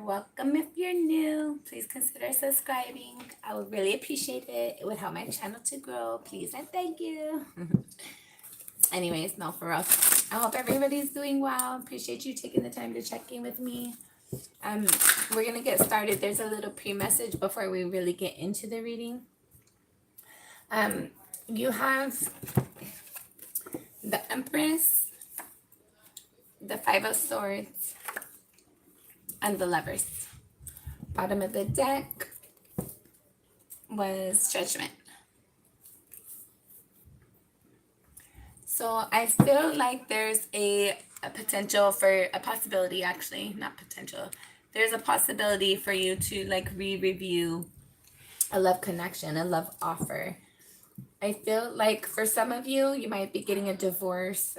welcome if you're new. Please consider subscribing. I would really appreciate it. It would help my channel to grow. Please and thank you. Anyways, no, for real. I hope everybody's doing well. Appreciate you taking the time to check in with me. We're going to get started. There's a little pre-message before we really get into the reading. You have the Empress, the Five of Swords, and the Lovers. Bottom of the deck was Judgment. So I feel like there's a potential for a possibility, actually, not potential. There's a possibility for you to like re-review a love connection, a love offer. I feel like for some of you, you might be getting a divorce.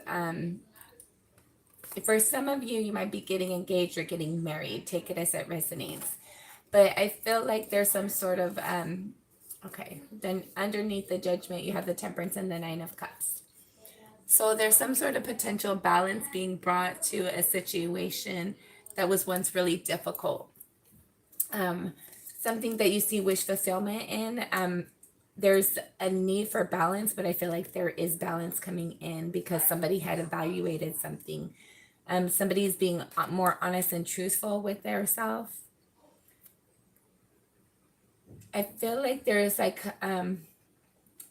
For some of you, you might be getting engaged or getting married. Take it as it resonates. But I feel like there's some sort of, okay, then underneath the Judgment, you have the Temperance and the Nine of Cups. So there's some sort of potential balance being brought to a situation that was once really difficult. Something that you see wish fulfillment in. There's a need for balance, but I feel like there is balance coming in because somebody had evaluated something. Somebody's being more honest and truthful with their self. I feel like there's like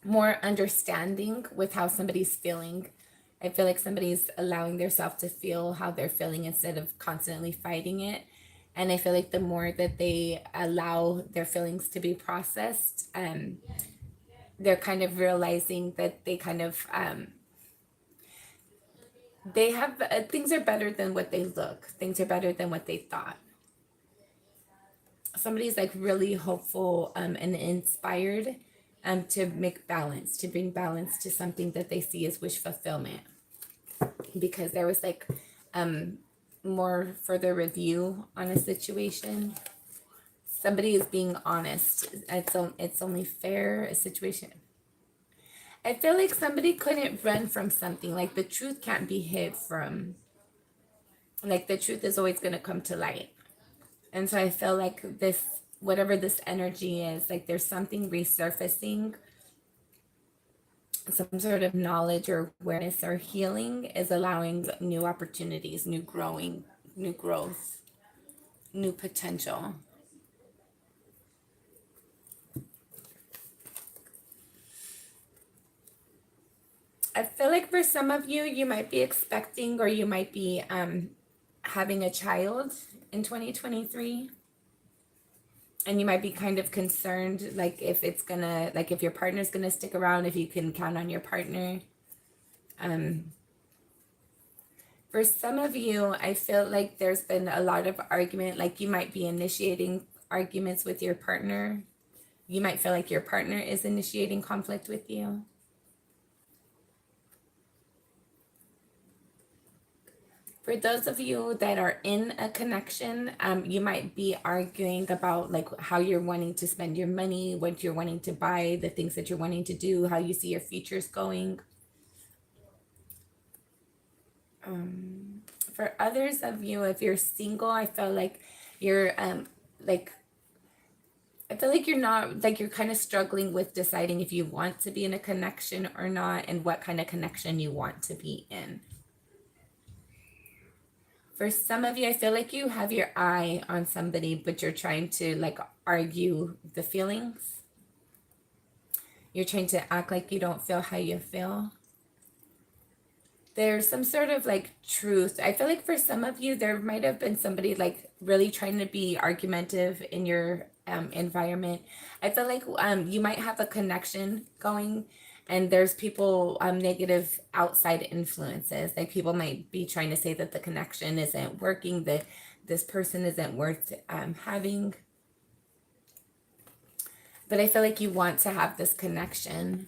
more understanding with how somebody's feeling. I feel like somebody's allowing themselves to feel how they're feeling instead of constantly fighting it. And I feel like the more that they allow their feelings to be processed, they're kind of realizing that they kind of, they have, things are better than what they look. Things are better than what they thought. Somebody's like really hopeful and inspired to make balance, to bring balance to something that they see as wish fulfillment. Because there was like more further review on a situation. Somebody is being honest. It's only fair, a situation. I feel like somebody couldn't run from something. Like the truth can't be hid from. Like the truth is always going to come to light. And so I feel like this, whatever this energy is, like there's something resurfacing. Some sort of knowledge or awareness or healing is allowing new opportunities, new growing, new growth, new potential. I feel like for some of you, you might be expecting or you might be having a child in 2023. And you might be kind of concerned, like if it's gonna, like if your partner's gonna stick around, if you can count on your partner. For some of you, I feel like there's been a lot of argument, like you might be initiating arguments with your partner. You might feel like your partner is initiating conflict with you. For those of you that are in a connection, you might be arguing about like how you're wanting to spend your money, what you're wanting to buy, the things that you're wanting to do, how you see your futures going. For others of you, if you're single, I feel like you're I feel like you're not, like you're kind of struggling with deciding if you want to be in a connection or not and what kind of connection you want to be in. For some of you, I feel like you have your eye on somebody, but you're trying to like argue the feelings. You're trying to act like you don't feel how you feel. There's some sort of like truth. I feel like for some of you, there might have been somebody like really trying to be argumentative in your environment. I feel like you might have a connection going and there's people, negative outside influences. Like people might be trying to say that the connection isn't working, that this person isn't worth having. But I feel like you want to have this connection.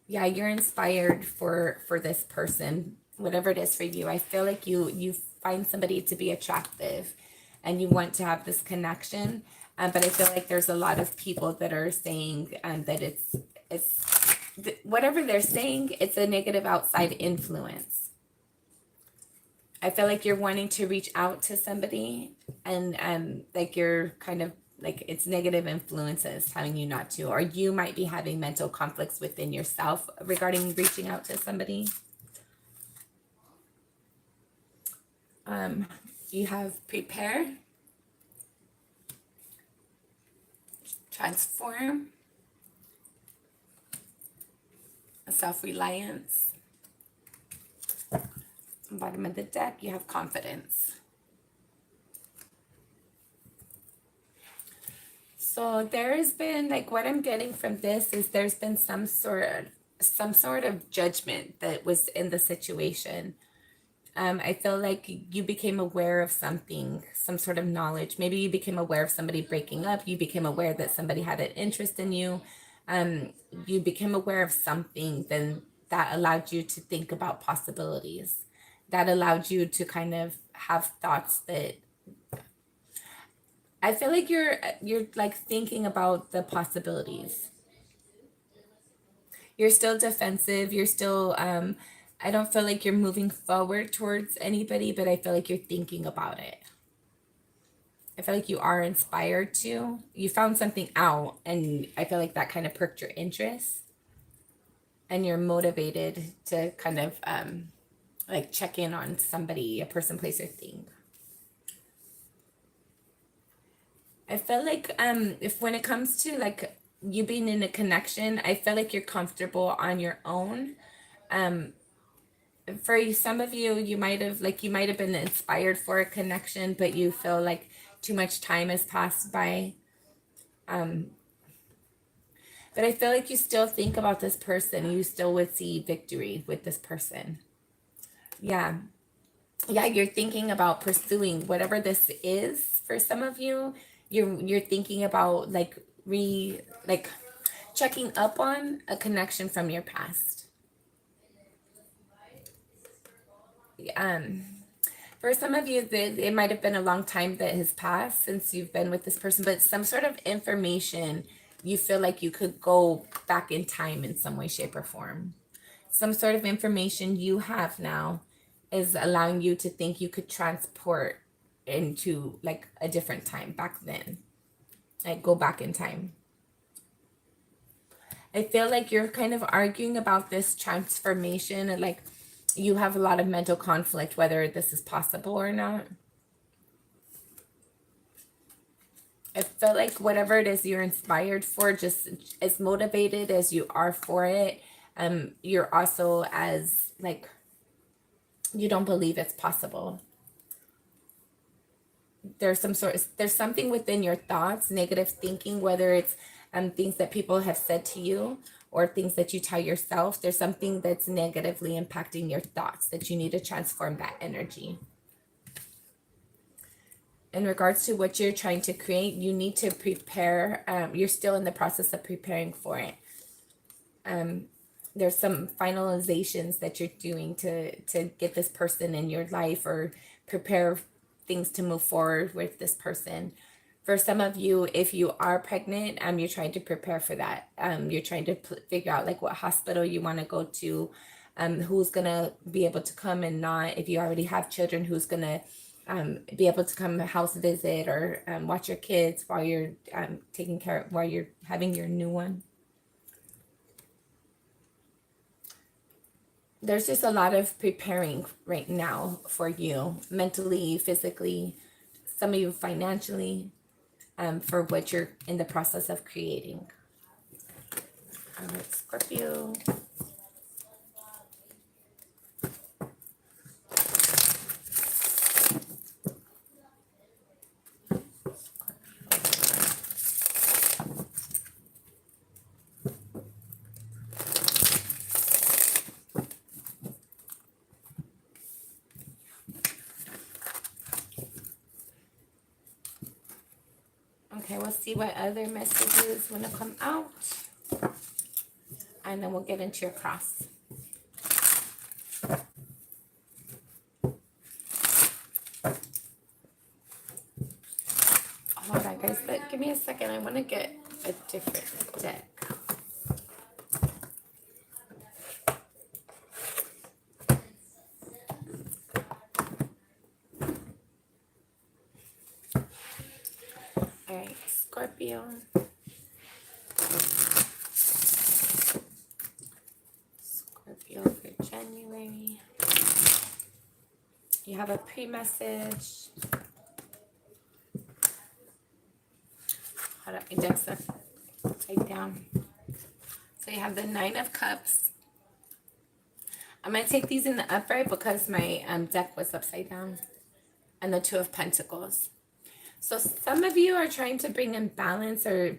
Yeah, you're inspired for this person, whatever it is for you. I feel like you find somebody to be attractive and you want to have this connection. But I feel like there's a lot of people that are saying that it's whatever they're saying, it's a negative outside influence. I feel like you're wanting to reach out to somebody, and like you're kind of like it's negative influences telling you not to, or you might be having mental conflicts within yourself regarding reaching out to somebody. You have prepare, transform, self-reliance. Bottom of the deck, you have confidence. So there has been, like, what I'm getting from this is there's been some sort of judgment that was in the situation. I feel like you became aware of something, some sort of knowledge. Maybe you became aware of somebody breaking up. You became aware that somebody had an interest in you. Um, you became aware of something then that allowed you to think about possibilities. That allowed you to kind of have thoughts that I feel like you're like thinking about the possibilities. You're still defensive. You're still I don't feel like you're moving forward towards anybody, but I feel like you're thinking about it. I feel like you are inspired to. You found something out, and I feel like that kind of perked your interest, and you're motivated to kind of like check in on somebody, a person, place, or thing. I feel like if when it comes to like you being in a connection, I feel like you're comfortable on your own. Um, for some of you, you might have been inspired for a connection, but you feel like too much time has passed by. Um, but I feel like you still think about this person. You still would see victory with this person. Yeah. Yeah, you're thinking about pursuing whatever this is for some of you. You're thinking about like checking up on a connection from your past. Um, for some of you, it might have been a long time that has passed since you've been with this person, but some sort of information you feel like you could go back in time in some way, shape, or form. Some sort of information you have now is allowing you to think you could transport into like a different time back then, like go back in time. I feel like you're kind of arguing about this transformation, and like you have a lot of mental conflict whether this is possible or not. I feel like whatever it is you're inspired for, just as motivated as you are for it, you're also as like you don't believe it's possible. There's something within your thoughts, negative thinking, whether it's things that people have said to you or things that you tell yourself. There's something that's negatively impacting your thoughts that you need to transform that energy. In regards to what you're trying to create, you need to prepare. You're still in the process of preparing for it. There's some finalizations that you're doing to get this person in your life or prepare things to move forward with this person. For some of you, if you are pregnant, you're trying to prepare for that. You're trying to figure out like what hospital you want to go to, who's gonna be able to come and not. If you already have children, who's gonna be able to come house visit or watch your kids while you're taking care of, while you're having your new one. There's just a lot of preparing right now for you, mentally, physically, some of you financially, for what you're in the process of creating. All right, Scorpio. Okay, we'll see what other messages want to come out. And then we'll get into your cross. Hold on, guys, but give me a second. I want to get a different deck. right, Scorpio. Scorpio for January. You have a pre-message. Hold up, your deck's upside down. So you have the Nine of Cups. I'm going to take these in the upright because my deck was upside down. And the Two of Pentacles. So some of you are trying to bring in balance, or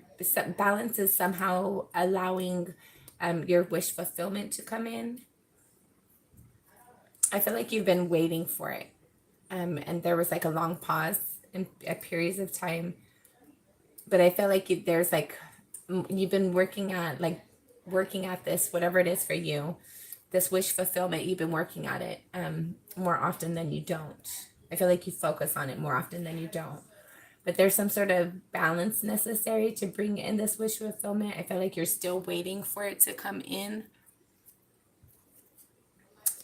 balance is somehow allowing your wish fulfillment to come in. I feel like you've been waiting for it. And there was like a long pause in periods of time. But I feel like there's like, you've been working at this, whatever it is for you, this wish fulfillment, you've been working at it more often than you don't. I feel like you focus on it more often than you don't. But there's some sort of balance necessary to bring in this wish fulfillment. I feel like you're still waiting for it to come in.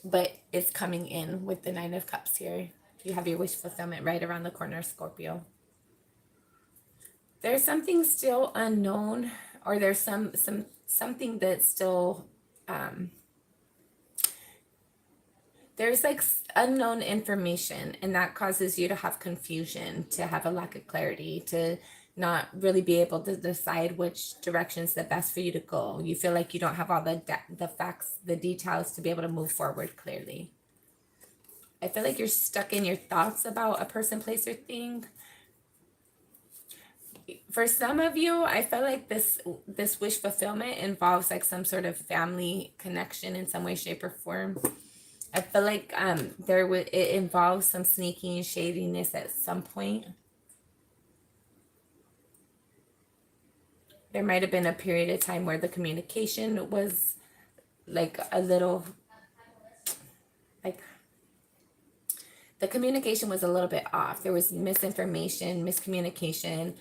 But it's coming in with the Nine of Cups here. You have your wish fulfillment right around the corner, Scorpio. There's something still unknown, or there's something that's still there's like unknown information, and that causes you to have confusion, to have a lack of clarity, to not really be able to decide which direction is the best for you to go. You feel like you don't have all the facts, the details to be able to move forward clearly. I feel like you're stuck in your thoughts about a person, place, or thing. For some of you, I feel like this wish fulfillment involves like some sort of family connection in some way, shape, or form. I feel like it involves some sneaky and shadiness at some point. There might have been a period of time where the communication was like a little, like the communication was a little bit off. There was misinformation, miscommunication,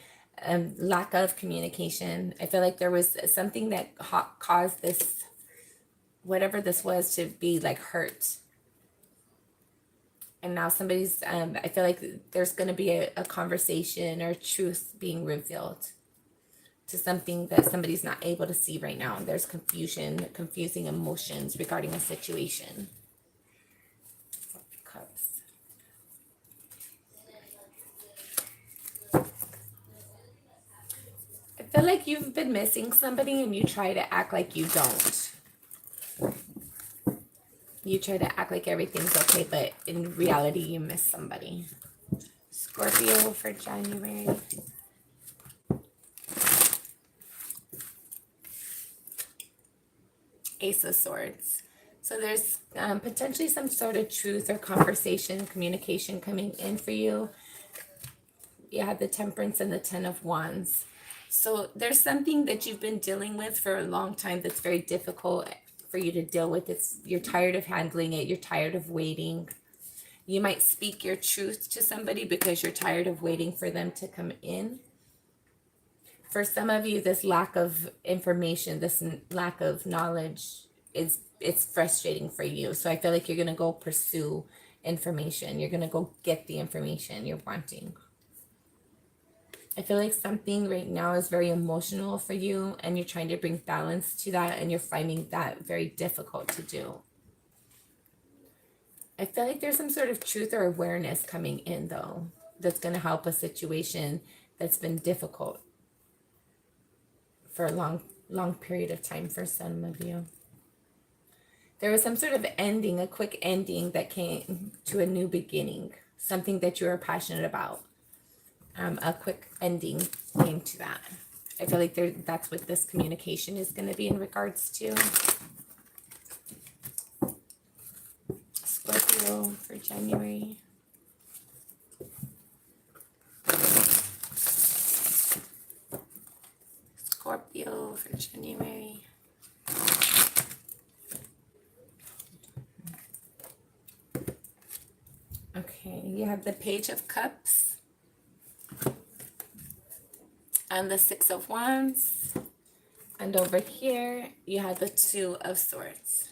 lack of communication. I feel like there was something that caused this, whatever this was, to be like hurt. And now somebody's, I feel like there's going to be a conversation or truth being revealed to something that somebody's not able to see right now. And there's confusion, confusing emotions regarding a situation. Cups. I feel like you've been missing somebody and you try to act like you don't. You try to act like everything's okay, but in reality, you miss somebody. Scorpio for January. Ace of Swords. So there's potentially some sort of truth or conversation, communication coming in for you. You have the Temperance and the Ten of Wands. So there's something that you've been dealing with for a long time that's very difficult for you to deal with. You're tired of handling it. You're tired of waiting. You might speak your truth to somebody because you're tired of waiting for them to come in. For some of you, this lack of information, this lack of knowledge it's frustrating for you. So I feel like you're going to go pursue information. You're going to go get the information you're wanting. I feel like something right now is very emotional for you, and you're trying to bring balance to that, and you're finding that very difficult to do. I feel like there's some sort of truth or awareness coming in, though, that's going to help a situation that's been difficult for a long period of time for some of you. There was some sort of ending, a quick ending that came to a new beginning, something that you were passionate about. A quick ending came to that. I feel like that's what this communication is going to be in regards to. Scorpio for January. Scorpio for January. Okay, you have the Page of Cups. And the Six of Wands. And over here, you have the Two of Swords.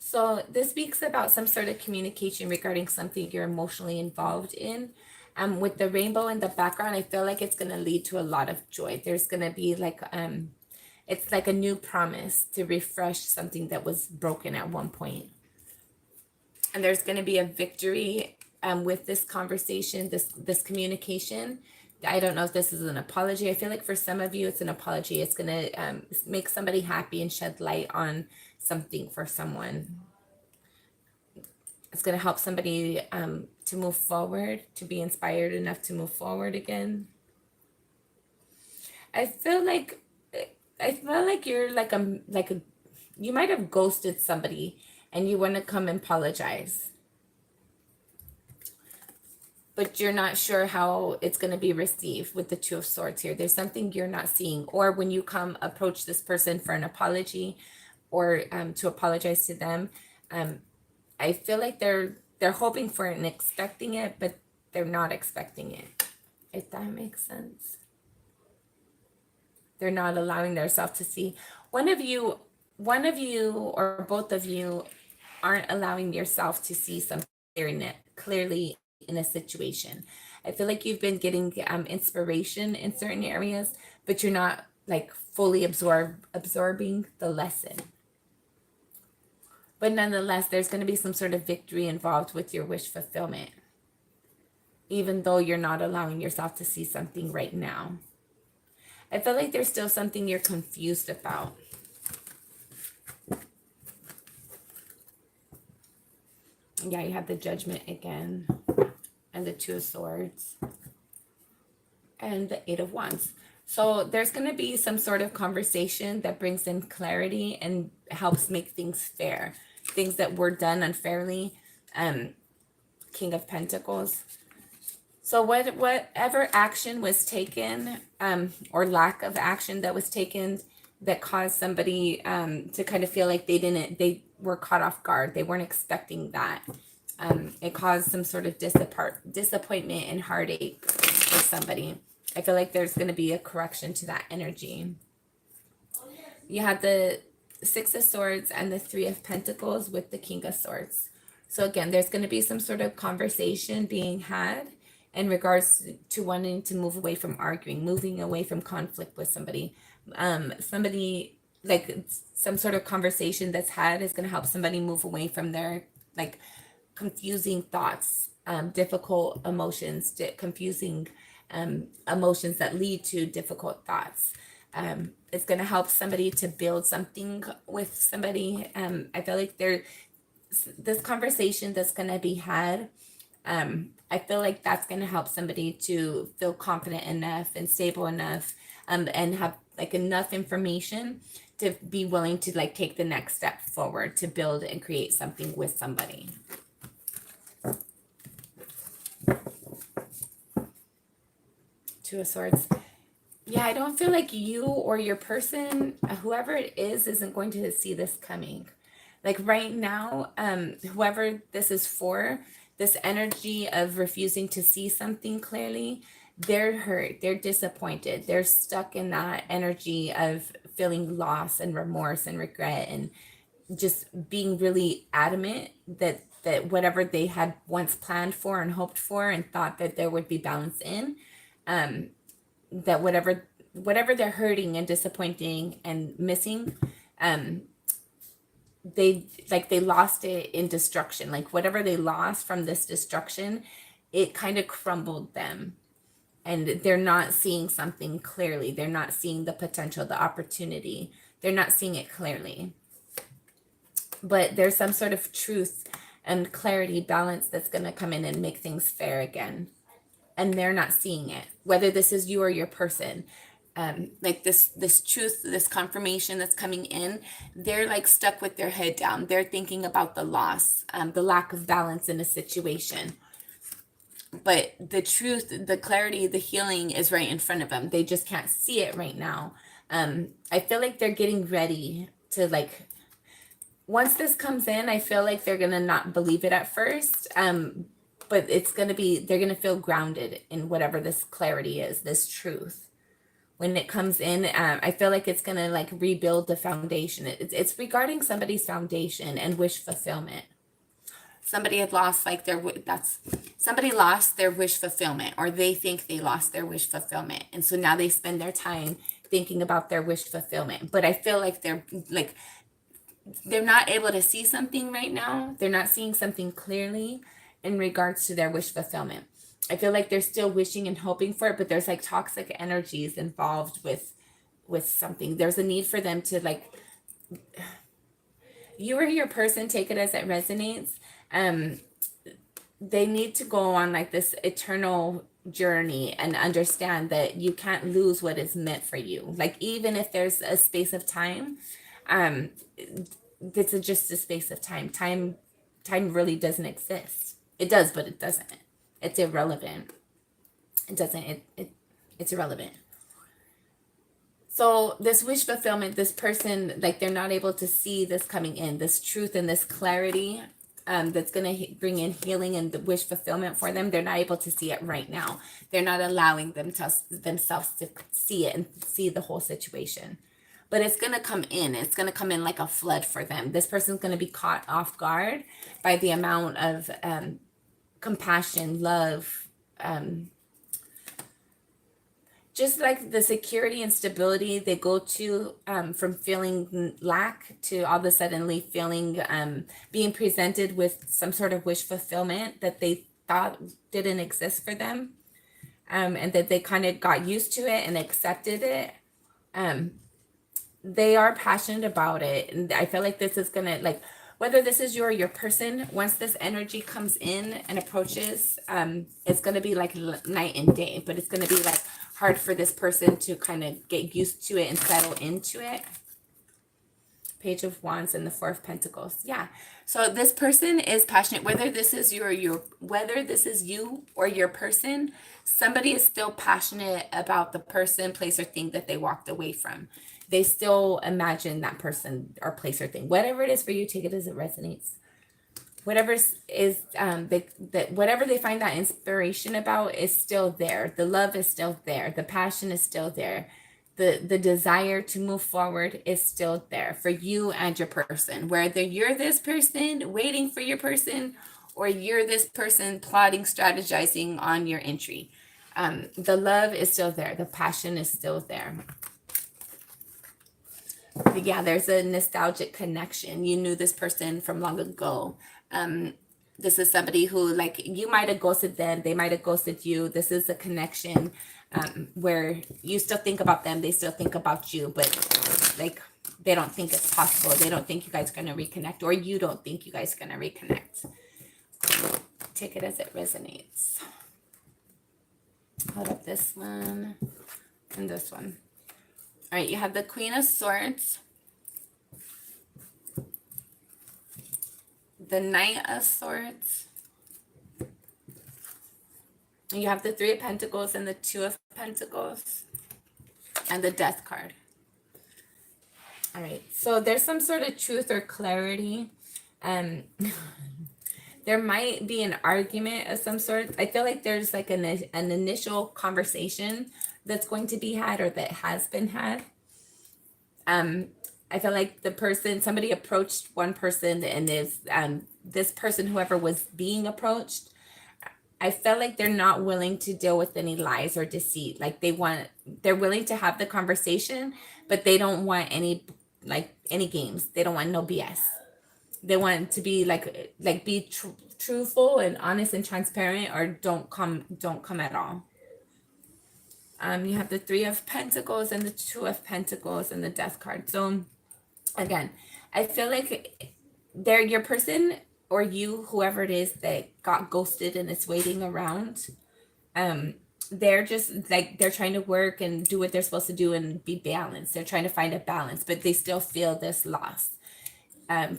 So this speaks about some sort of communication regarding something you're emotionally involved in. With the rainbow in the background, I feel like it's going to lead to a lot of joy. There's going to be like, it's like a new promise to refresh something that was broken at one point. And there's going to be a victory with this conversation, this communication. I don't know if this is an apology. I feel like for some of you, it's an apology. It's going to make somebody happy and shed light on something for someone. It's going to help somebody to move forward, to be inspired enough to move forward again. I feel like you're like a you might have ghosted somebody and you want to come and apologize, but you're not sure how it's going to be received with the Two of Swords here. There's something you're not seeing, or when you come approach this person for an apology or to apologize to them, I feel like they're hoping for it and expecting it, but they're not expecting it, if that makes sense. They're not allowing themselves to see. One of you or both of you aren't allowing yourself to see something clearly in a situation. I feel like you've been getting inspiration in certain areas, but you're not like fully absorbing the lesson. But nonetheless, there's going to be some sort of victory involved with your wish fulfillment, even though you're not allowing yourself to see something right now. I feel like there's still something you're confused about. Yeah, you have the Judgment again, and the Two of Swords, and the Eight of Wands. So there's going to be some sort of conversation that brings in clarity and helps make things fair. Things that were done unfairly. King of Pentacles. So whatever action was taken, or lack of action that was taken, that caused somebody to kind of feel like they were caught off guard. They weren't expecting that. It caused some sort of disappointment and heartache for somebody. I feel like there's going to be a correction to that energy. You had the Six of Swords and the Three of Pentacles with the King of Swords. So again, there's going to be some sort of conversation being had in regards to wanting to move away from arguing, moving away from conflict with somebody. Somebody, like some sort of conversation that's had is going to help somebody move away from their like confusing thoughts, difficult emotions, confusing emotions that lead to difficult thoughts. It's going to help somebody to build something with somebody. I feel like this conversation that's going to be had, I feel like that's going to help somebody to feel confident enough and stable enough, and have like enough information to be willing to like take the next step forward to build and create something with somebody. Two of Swords. Yeah, I don't feel like you or your person, whoever it is, isn't going to see this coming. Like right now, whoever this is for, this energy of refusing to see something clearly, they're hurt, they're disappointed, they're stuck in that energy of feeling loss and remorse and regret, and just being really adamant that whatever they had once planned for and hoped for and thought that there would be balance in, that whatever they're hurting and disappointing and missing, they lost it in destruction. Like whatever they lost from this destruction, it kind of crumbled them, and they're not seeing something clearly. They're not seeing the potential, the opportunity. They're not seeing it clearly, but there's some sort of truth and clarity, balance that's going to come in and make things fair again, and they're not seeing it, whether this is you or your person. Like this truth, this confirmation that's coming in, they're like stuck with their head down. They're thinking about the loss, the lack of balance in a situation. But the truth, the clarity, the healing is right in front of them. They just can't see it right now. I feel like they're getting ready to like, once this comes in, I feel like they're going to not believe it at first. But it's going to be, they're going to feel grounded in whatever this clarity is, this truth. When it comes in, I feel like it's going to like rebuild the foundation. It's regarding somebody's foundation and wish fulfillment. somebody had lost like somebody lost their wish fulfillment, or they think they lost their wish fulfillment, and so now they spend their time thinking about their wish fulfillment. But I feel like they're not able to see something right now. They're not seeing something clearly in regards to their wish fulfillment. I feel like they're still wishing and hoping for it, but there's like toxic energies involved with something. There's a need for them to like, you or your person, take it as it resonates. They need to go on like this eternal journey and understand that you can't lose what is meant for you. Like, even if there's a space of time, this is just a space of time. Time really doesn't exist. It does, but it doesn't. It's irrelevant. It doesn't, it's irrelevant. So this wish fulfillment, this person, like, they're not able to see this coming in, this truth and this clarity that's going to bring in healing and the wish fulfillment for them. They're not able to see it right now. They're not allowing themselves to see it and see the whole situation. But it's going to come in. It's going to come in like a flood for them. This person's going to be caught off guard by the amount of compassion, love, just like the security and stability they go to, from feeling lack to all of a suddenly feeling, being presented with some sort of wish fulfillment that they thought didn't exist for them, and that they kind of got used to it and accepted it. They are passionate about it, and I feel like this is gonna, like, whether this is your person, once this energy comes in and approaches, it's gonna be like night and day, but it's gonna be like hard for this person to kind of get used to it and settle into it. Page of Wands and the Four of Pentacles. Yeah. So this person is passionate, whether this is whether this is you or your person, somebody is still passionate about the person, place, or thing that they walked away from. They still imagine that person or place or thing. Whatever it is for you, take it as it resonates. Whatever is whatever they find that inspiration about is still there. The love is still there. The passion is still there. The desire to move forward is still there for you and your person. Whether you're this person waiting for your person, or you're this person plotting, strategizing on your entry, the love is still there. The passion is still there. Yeah, there's a nostalgic connection. You knew this person from long ago. This is somebody who, like, you might have ghosted them, they might have ghosted you. This is a connection where you still think about them, they still think about you, but like, they don't think it's possible. They don't think you guys are going to reconnect, or you don't think you guys are going to reconnect. Take it as it resonates. Hold up this one and this one. All right, you have the Queen of Swords, the Knight of Swords, you have the Three of Pentacles and the Two of Pentacles, and the Death card. All right, so there's some sort of truth or clarity. There might be an argument of some sort. I feel like there's like an initial conversation that's going to be had, or that has been had. I feel like somebody approached one person, and this person, whoever was being approached, I felt like they're not willing to deal with any lies or deceit. Like, they're willing to have the conversation, but they don't want any games. They don't want no BS. They want to be be truthful and honest and transparent, or don't come at all. You have the Three of Pentacles and the Two of Pentacles and the Death card. So again, I feel like they're your person, or you, whoever it is that got ghosted and is waiting around. They're just like, they're trying to work and do what they're supposed to do and be balanced. They're trying to find a balance, but they still feel this loss.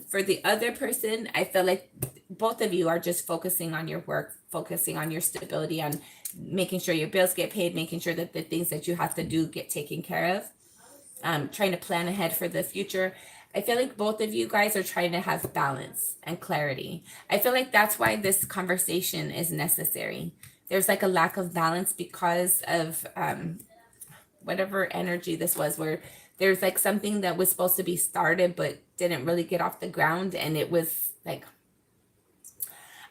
For the other person, I feel like both of you are just focusing on your work, focusing on your stability, on making sure your bills get paid, making sure that the things that you have to do get taken care of, trying to plan ahead for the future. I feel like both of you guys are trying to have balance and clarity. I feel like that's why this conversation is necessary. There's like a lack of balance because of whatever energy this was, where there's like something that was supposed to be started but didn't really get off the ground, and it was like,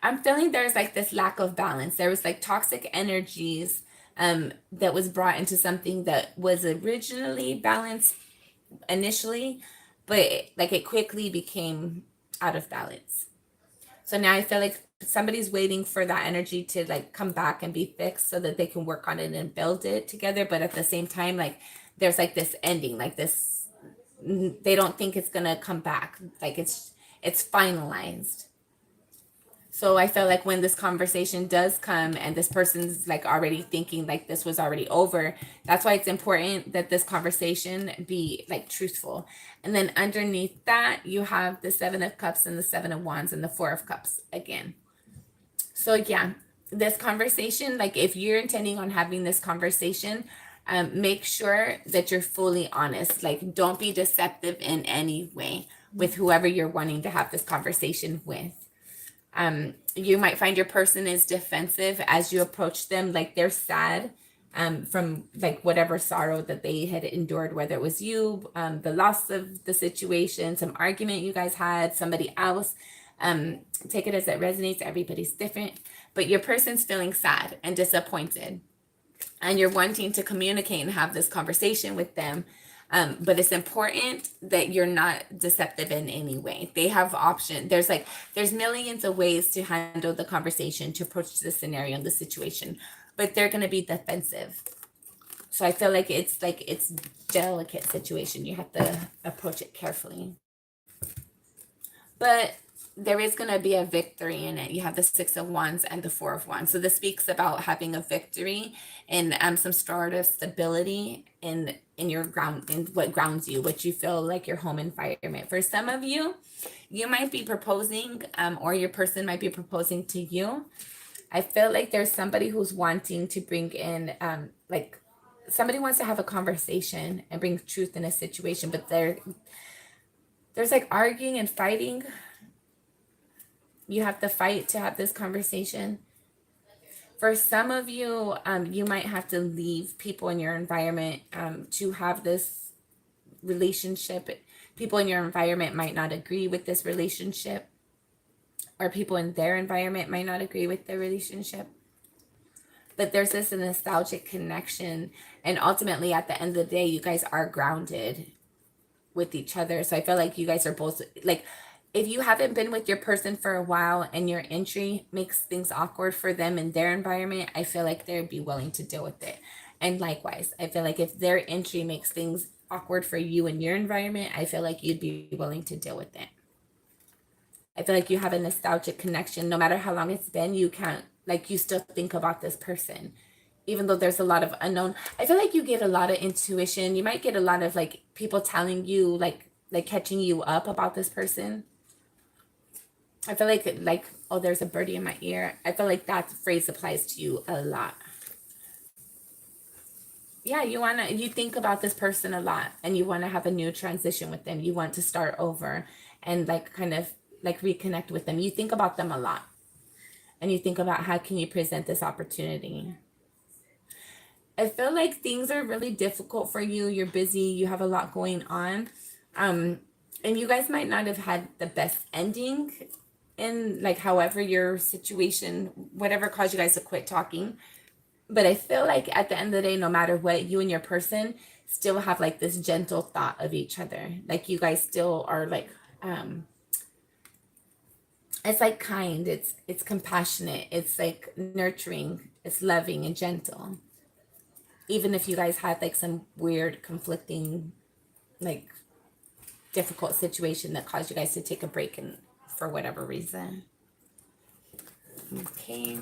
I'm feeling there's like this lack of balance. There was like toxic energies that was brought into something that was originally balanced initially, but like it quickly became out of balance. So now I feel like somebody's waiting for that energy to like come back and be fixed so that they can work on it and build it together. But at the same time, like there's like this ending, like this, they don't think it's gonna come back. Like it's finalized. So I feel like when this conversation does come and this person's like already thinking like this was already over, that's why it's important that this conversation be like truthful. And then underneath that, you have the Seven of Cups and the Seven of Wands and the Four of Cups again. So yeah, this conversation, like if you're intending on having this conversation, make sure that you're fully honest. Like don't be deceptive in any way with whoever you're wanting to have this conversation with. You might find your person is defensive as you approach them, like they're sad from like whatever sorrow that they had endured, whether it was you, the loss of the situation, some argument you guys had, somebody else. Take it as it resonates. Everybody's different, but your person's feeling sad and disappointed, and you're wanting to communicate and have this conversation with them. But it's important that you're not deceptive in any way. They have options. There's millions of ways to handle the conversation, to approach the scenario and the situation, but they're going to be defensive. So I feel like it's delicate situation. You have to approach it carefully. But there is going to be a victory in it. You have the Six of Wands and the Four of Wands. So this speaks about having a victory and some sort of stability in your ground, in what grounds you, what you feel like your home environment. For some of you, you might be proposing or your person might be proposing to you. I feel like there's somebody who's wanting to bring in like somebody wants to have a conversation and bring truth in a situation, but there's like arguing and fighting. You have to fight to have this conversation. For some of you, you might have to leave people in your environment to have this relationship. People in your environment might not agree with this relationship, or people in their environment might not agree with their relationship. But there's this nostalgic connection, and ultimately at the end of the day, you guys are grounded with each other. So I feel like you guys are both like, if you haven't been with your person for a while and your entry makes things awkward for them in their environment, I feel like they'd be willing to deal with it. And likewise, I feel like if their entry makes things awkward for you in your environment, I feel like you'd be willing to deal with it. I feel like you have a nostalgic connection. No matter how long it's been, you can't, like, you still think about this person. Even though there's a lot of unknown, I feel like you get a lot of intuition. You might get a lot of like people telling you, like catching you up about this person. I feel like, oh, there's a birdie in my ear. I feel like that phrase applies to you a lot. Yeah, you think about this person a lot and you want to have a new transition with them. You want to start over and like kind of like reconnect with them. You think about them a lot. And you think about how can you present this opportunity. I feel like things are really difficult for you. You're busy. You have a lot going on. And you guys might not have had the best ending in like however your situation, whatever caused you guys to quit talking. But I feel like at the end of the day, no matter what, you and your person still have like this gentle thought of each other. Like you guys still are like, it's like kind, it's compassionate, it's like nurturing, it's loving and gentle. Even if you guys had like some weird conflicting, like difficult situation that caused you guys to take a break and for whatever reason. Okay.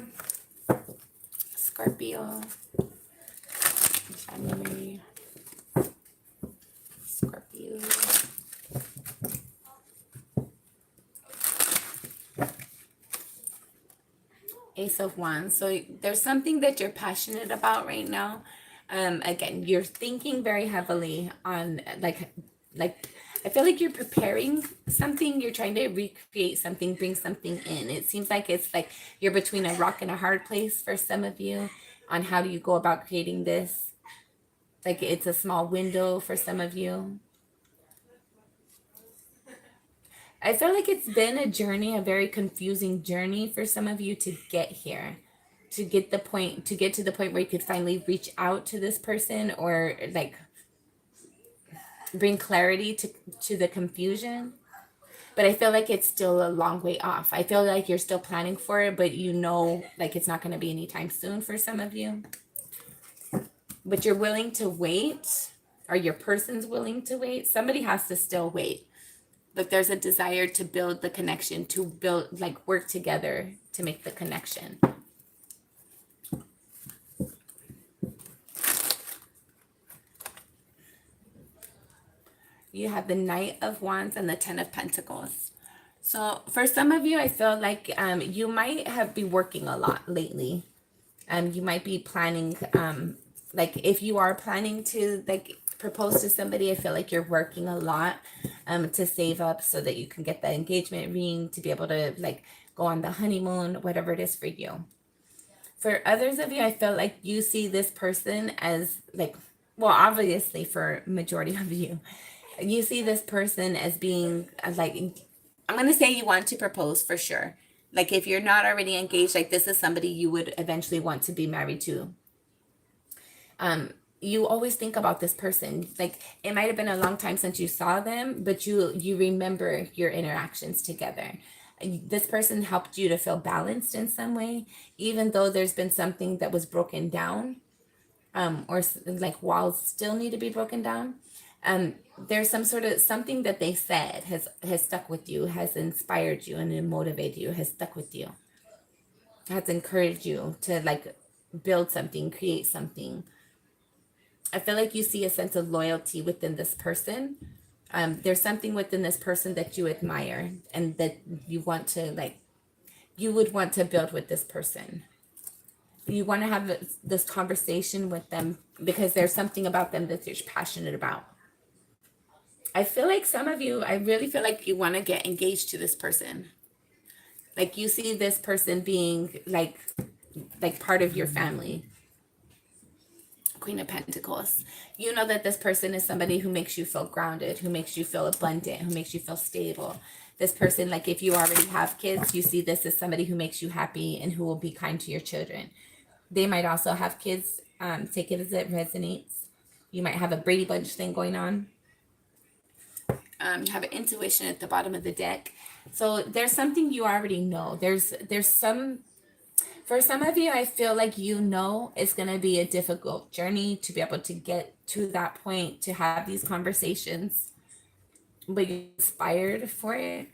Scorpio. January. Scorpio. Ace of Wands. So there's something that you're passionate about right now. Again, you're thinking very heavily on like I feel like you're preparing something. You're trying to recreate something, bring something in. It seems like it's like you're between a rock and a hard place for some of you on how do you go about creating this. Like it's a small window for some of you. I feel like it's been a journey, a very confusing journey for some of you to get here, to get to the point where you could finally reach out to this person, or like bring clarity to the confusion. But I feel like it's still a long way off. I feel like you're still planning for it, but you know, like it's not going to be anytime soon for some of you. But you're willing to wait, or your person's willing to wait. Somebody has to still wait. But there's a desire to build the connection, to build, like, work together to make the connection. You have the Knight of Wands and the Ten of Pentacles. So for some of you, I feel like you might have been working a lot lately. You might be planning, like if you are planning to like propose to somebody, I feel like you're working a lot to save up so that you can get the engagement ring, to be able to like go on the honeymoon, whatever it is for you. For others of you, I feel like you see this person as like, well, obviously for majority of you, you see this person as being like, I'm going to say you want to propose for sure. Like if you're not already engaged, like this is somebody you would eventually want to be married to. You always think about this person. Like it might have been a long time since you saw them, but you remember your interactions together. This person helped you to feel balanced in some way, even though there's been something that was broken down, or like walls still need to be broken down. There's some sort of something that they said has stuck with you, has inspired you and motivated you, has stuck with you, has encouraged you to like build something, create something. I feel like you see a sense of loyalty within this person. There's something within this person that you admire and that you want to like, you would want to build with this person. You want to have this conversation with them because there's something about them that you're passionate about. I feel like some of you, I really feel like you want to get engaged to this person. Like you see this person being like part of your family. Queen of Pentacles. You know that this person is somebody who makes you feel grounded, who makes you feel abundant, who makes you feel stable. This person, like if you already have kids, you see this as somebody who makes you happy and who will be kind to your children. They might also have kids. Take it as it resonates. You might have a Brady Bunch thing going on. You have an intuition at the bottom of the deck. So there's something you already know. There's some, for some of you, I feel like you know it's going to be a difficult journey to be able to get to that point, to have these conversations, but you're inspired for it.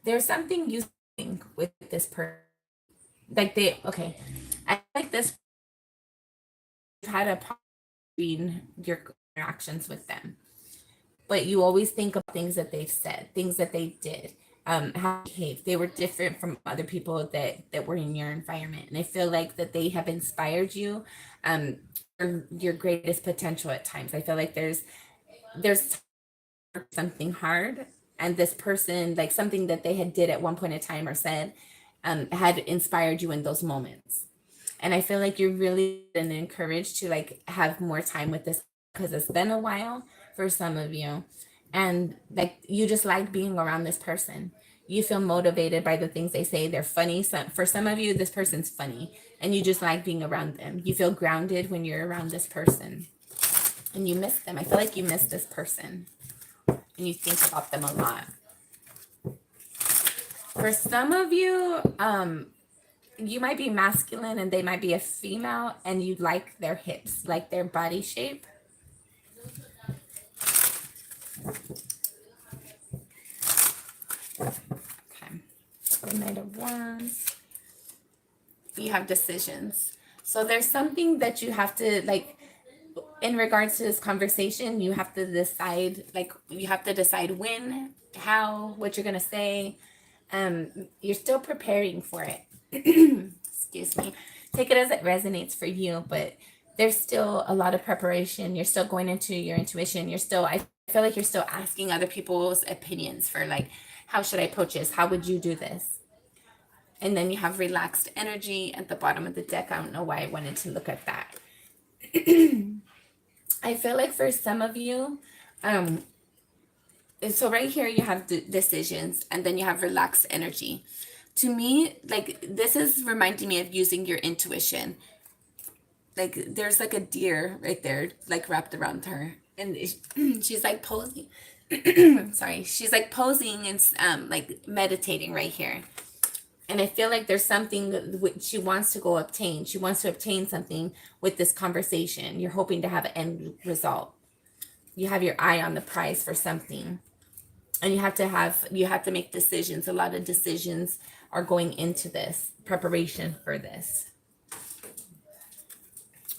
There's something you think with this person. Like okay, I like this, you've had a part between your interactions with them, but you always think of things that they've said, things that they did, how they behaved. They were different from other people that were in your environment, and I feel like that they have inspired you, your greatest potential at times. I feel like there's something hard, and this person, like something that they had did at one point in time or said, had inspired you in those moments. And I feel like you're really encouraged to like have more time with this because it's been a while for some of you. And like you just like being around this person. You feel motivated by the things they say. They're funny. For some of you, this person's funny and you just like being around them. You feel grounded when you're around this person and you miss them. I feel like you miss this person and you think about them a lot. For some of you, you might be masculine and they might be a female and you like their hips, like their body shape. Okay. The Knight of Wands. You have decisions. So there's something that you have to like, in regards to this conversation, you have to decide, like you have to decide when, how, what you're going to say. You're still preparing for it. Excuse me. Take it as it resonates for you, but there's still a lot of preparation. You're still going into your intuition. I feel like you're still asking other people's opinions for like, how should I approach this? How would you do this? And then you have relaxed energy at the bottom of the deck. I don't know why I wanted to look at that. I feel like for some of you, so right here you have decisions, and then you have relaxed energy. To me, like, this is reminding me of using your intuition. Like, there's like a deer right there, like wrapped around her, and she's like posing. Sorry, she's like posing and like meditating right here. And I feel like there's something that she wants to go obtain. She wants to obtain something with this conversation. You're hoping to have an end result. You have your eye on the prize for something, and you have to make decisions. A lot of decisions are going into this preparation for this.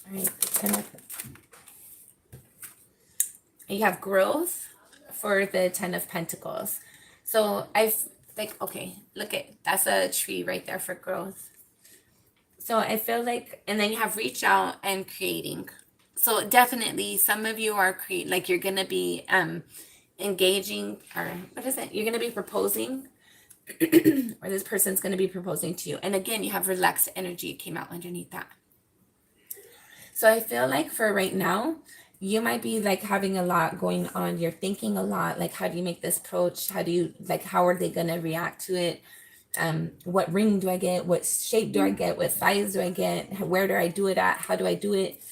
All right, you have growth for the 10 of Pentacles. So I've like, okay, look at, that's a tree right there for growth. So I feel like, and then you have reach out and creating. So definitely some of you are like you're going to be engaging, or what is it? You're going to be proposing or this person's going to be proposing to you. And again, you have relaxed energy. It came out underneath that. So I feel like for right now, you might be like having a lot going on. You're thinking a lot, like, how do you make this approach? How do you, like, how are they going to react to it? What ring do I get? What shape do I get? What size do I get? Where do I do it at? How do I do it?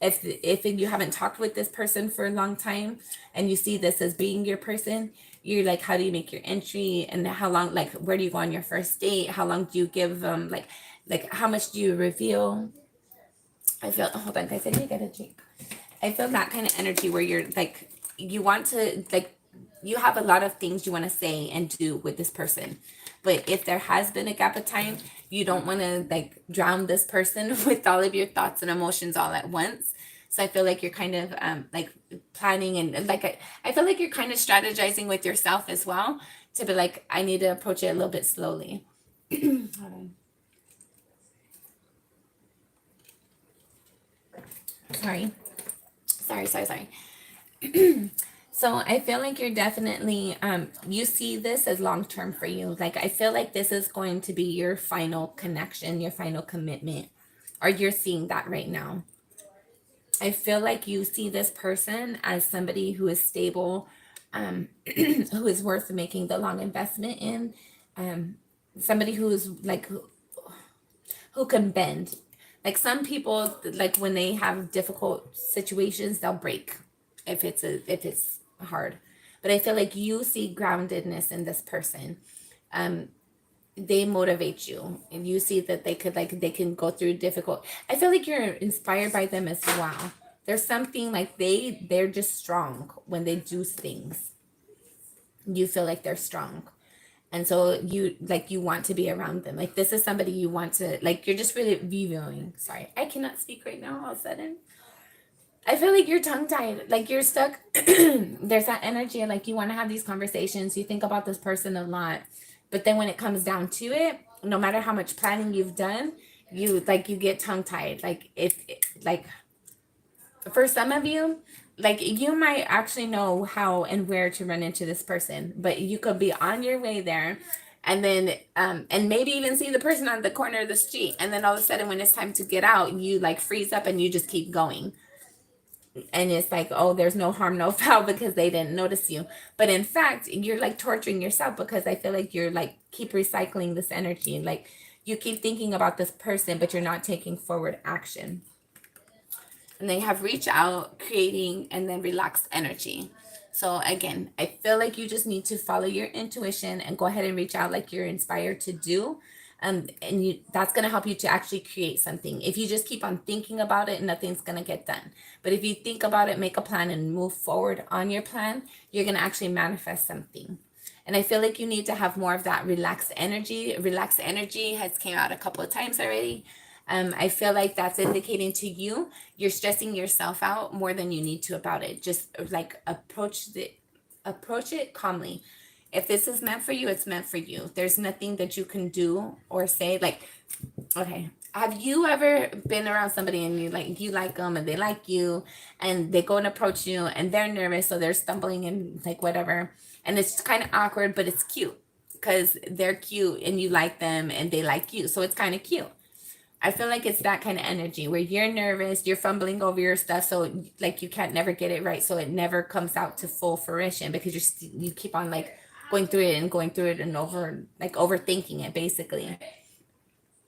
If you haven't talked with this person for a long time and you see this as being your person, you're like, how do you make your entry? And how long, like, where do you go on your first date? How long do you give them? Like how much do you reveal? I feel, hold on guys, I need to get a drink. I feel that kind of energy where you're like, you want to, like, you have a lot of things you want to say and do with this person. But if there has been a gap of time, you don't want to like drown this person with all of your thoughts and emotions all at once. So I feel like you're kind of like planning, and like I feel like you're kind of strategizing with yourself as well to be like, I need to approach it a little bit slowly. Hold on. Sorry. So I feel like you're definitely, you see this as long-term for you. Like, I feel like this is going to be your final connection, your final commitment, or you're seeing that right now. I feel like you see this person as somebody who is stable, who is worth making the long investment in, somebody who's like, who can bend. Like, some people, like, when they have difficult situations, they'll break if it's hard. But I feel like you see groundedness in this person. They motivate you, and you see that they could, like, they can go through difficult. I feel like you're inspired by them as well. There's something like they're just strong when they do things. You feel like they're strong. And so you want to be around them. Like, this is somebody you want to, like, you're just really reviewing. Sorry, I cannot speak right now all of a sudden. I feel like you're tongue-tied, like you're stuck. There's that energy, like, you want to have these conversations. You think about this person a lot. But then when it comes down to it, no matter how much planning you've done, you get tongue-tied. Like, like, for some of you, like, you might actually know how and where to run into this person, but you could be on your way there, and then and maybe even see the person on the corner of the street, and then all of a sudden when it's time to get out, you like freeze up and you just keep going. And it's like, oh, there's no harm, no foul, because they didn't notice you. But in fact, you're like torturing yourself, because I feel like you're like keep recycling this energy. Like, you keep thinking about this person, but you're not taking forward action. And then you have reach out, creating, and then relaxed energy. So again, I feel like you just need to follow your intuition and go ahead and reach out like you're inspired to do. And that's going to help you to actually create something. If you just keep on thinking about it, nothing's going to get done. But if you think about it, make a plan, and move forward on your plan, you're going to actually manifest something. And I feel like you need to have more of that relaxed energy. Relaxed energy has came out a couple of times already. I feel like that's indicating to you, you're stressing yourself out more than you need to about it. Just like approach it calmly. If this is meant for you, it's meant for you. There's nothing that you can do or say. Like, okay, have you ever been around somebody and you like them and they like you, and they go and approach you and they're nervous, so they're stumbling and like whatever, and it's kind of awkward, but it's cute because they're cute and you like them and they like you, so it's kind of cute. I feel like it's that kind of energy where you're nervous, you're fumbling over your stuff, so like you can't never get it right, so it never comes out to full fruition because you keep on like going through it and going through it and overthinking it basically.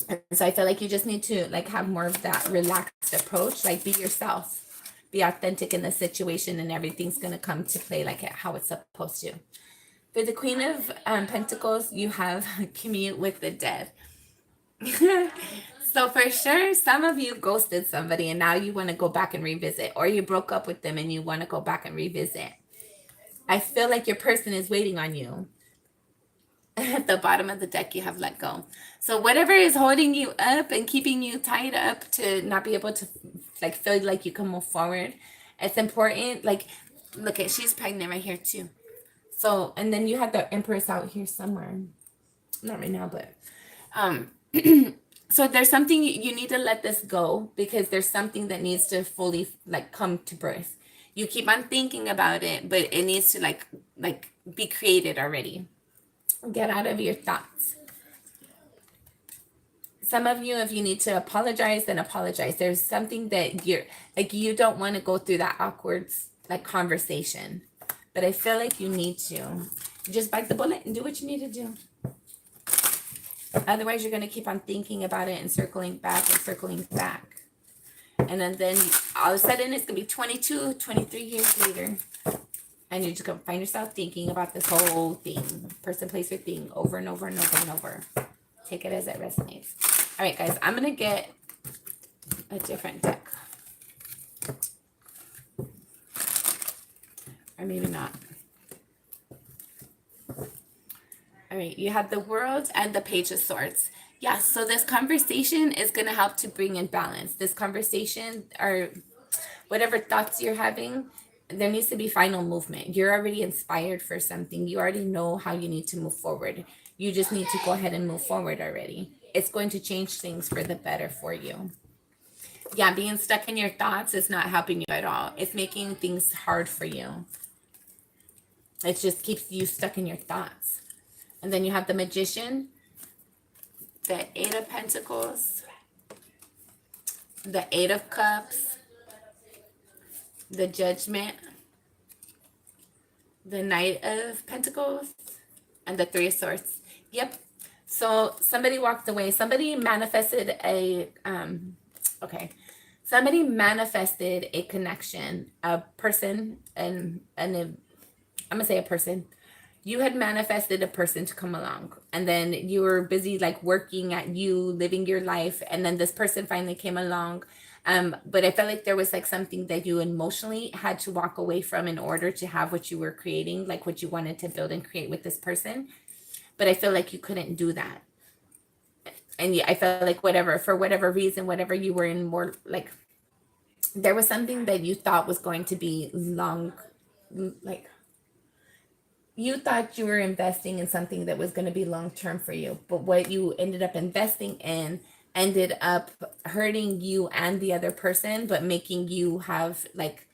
And so I feel like you just need to like have more of that relaxed approach, like be yourself, be authentic in the situation, and everything's gonna come to play like how it's supposed to. For the Queen of Pentacles, you have commute with the dead. So for sure, some of you ghosted somebody and now you want to go back and revisit, or you broke up with them and you want to go back and revisit. I feel like your person is waiting on you. At the bottom of the deck, you have let go. So whatever is holding you up and keeping you tied up to not be able to like feel like you can move forward, it's important. Like, look at, she's pregnant right here too. So, and then you have the Empress out here somewhere. Not right now, but so there's something you need to let this go because there's something that needs to fully like come to birth. You keep on thinking about it, but it needs to like be created already. Get out of your thoughts. Some of you, if you need to apologize, then apologize. There's something that you're like, you don't want to go through that awkward like conversation, but I feel like you need to just bite the bullet and do what you need to do. Otherwise, you're going to keep on thinking about it and circling back and circling back. And then all of a sudden, it's going to be 22, 23 years later. And you're just going to find yourself thinking about this whole thing. Person, place, or thing over and over and over and over. Take it as it resonates. All right, guys. I'm going to get a different deck. Or maybe not. All right, you have the World and the Page of Swords. Yeah, so this conversation is going to help to bring in balance. This conversation, or whatever thoughts you're having, there needs to be final movement. You're already inspired for something. You already know how you need to move forward. You just need to go ahead and move forward already. It's going to change things for the better for you. Yeah, being stuck in your thoughts is not helping you at all. It's making things hard for you. It just keeps you stuck in your thoughts. And then you have the Magician, the Eight of Pentacles, the Eight of Cups, the Judgment, the Knight of Pentacles, and the Three of Swords. Yep. So somebody walked away. Somebody manifested a, somebody manifested a connection, a person, and I'm going to say a person. You had manifested a person to come along, and then you were busy like working at you, living your life, and then this person finally came along. But I felt like there was like something that you emotionally had to walk away from in order to have what you were creating, like what you wanted to build and create with this person. But I feel like you couldn't do that. And yeah, I felt like for whatever reason, whatever you were in, more like there was something that you thought was going to be long, like you thought you were investing in something that was going to be long-term for you, but what you ended up investing in ended up hurting you and the other person, but making you have like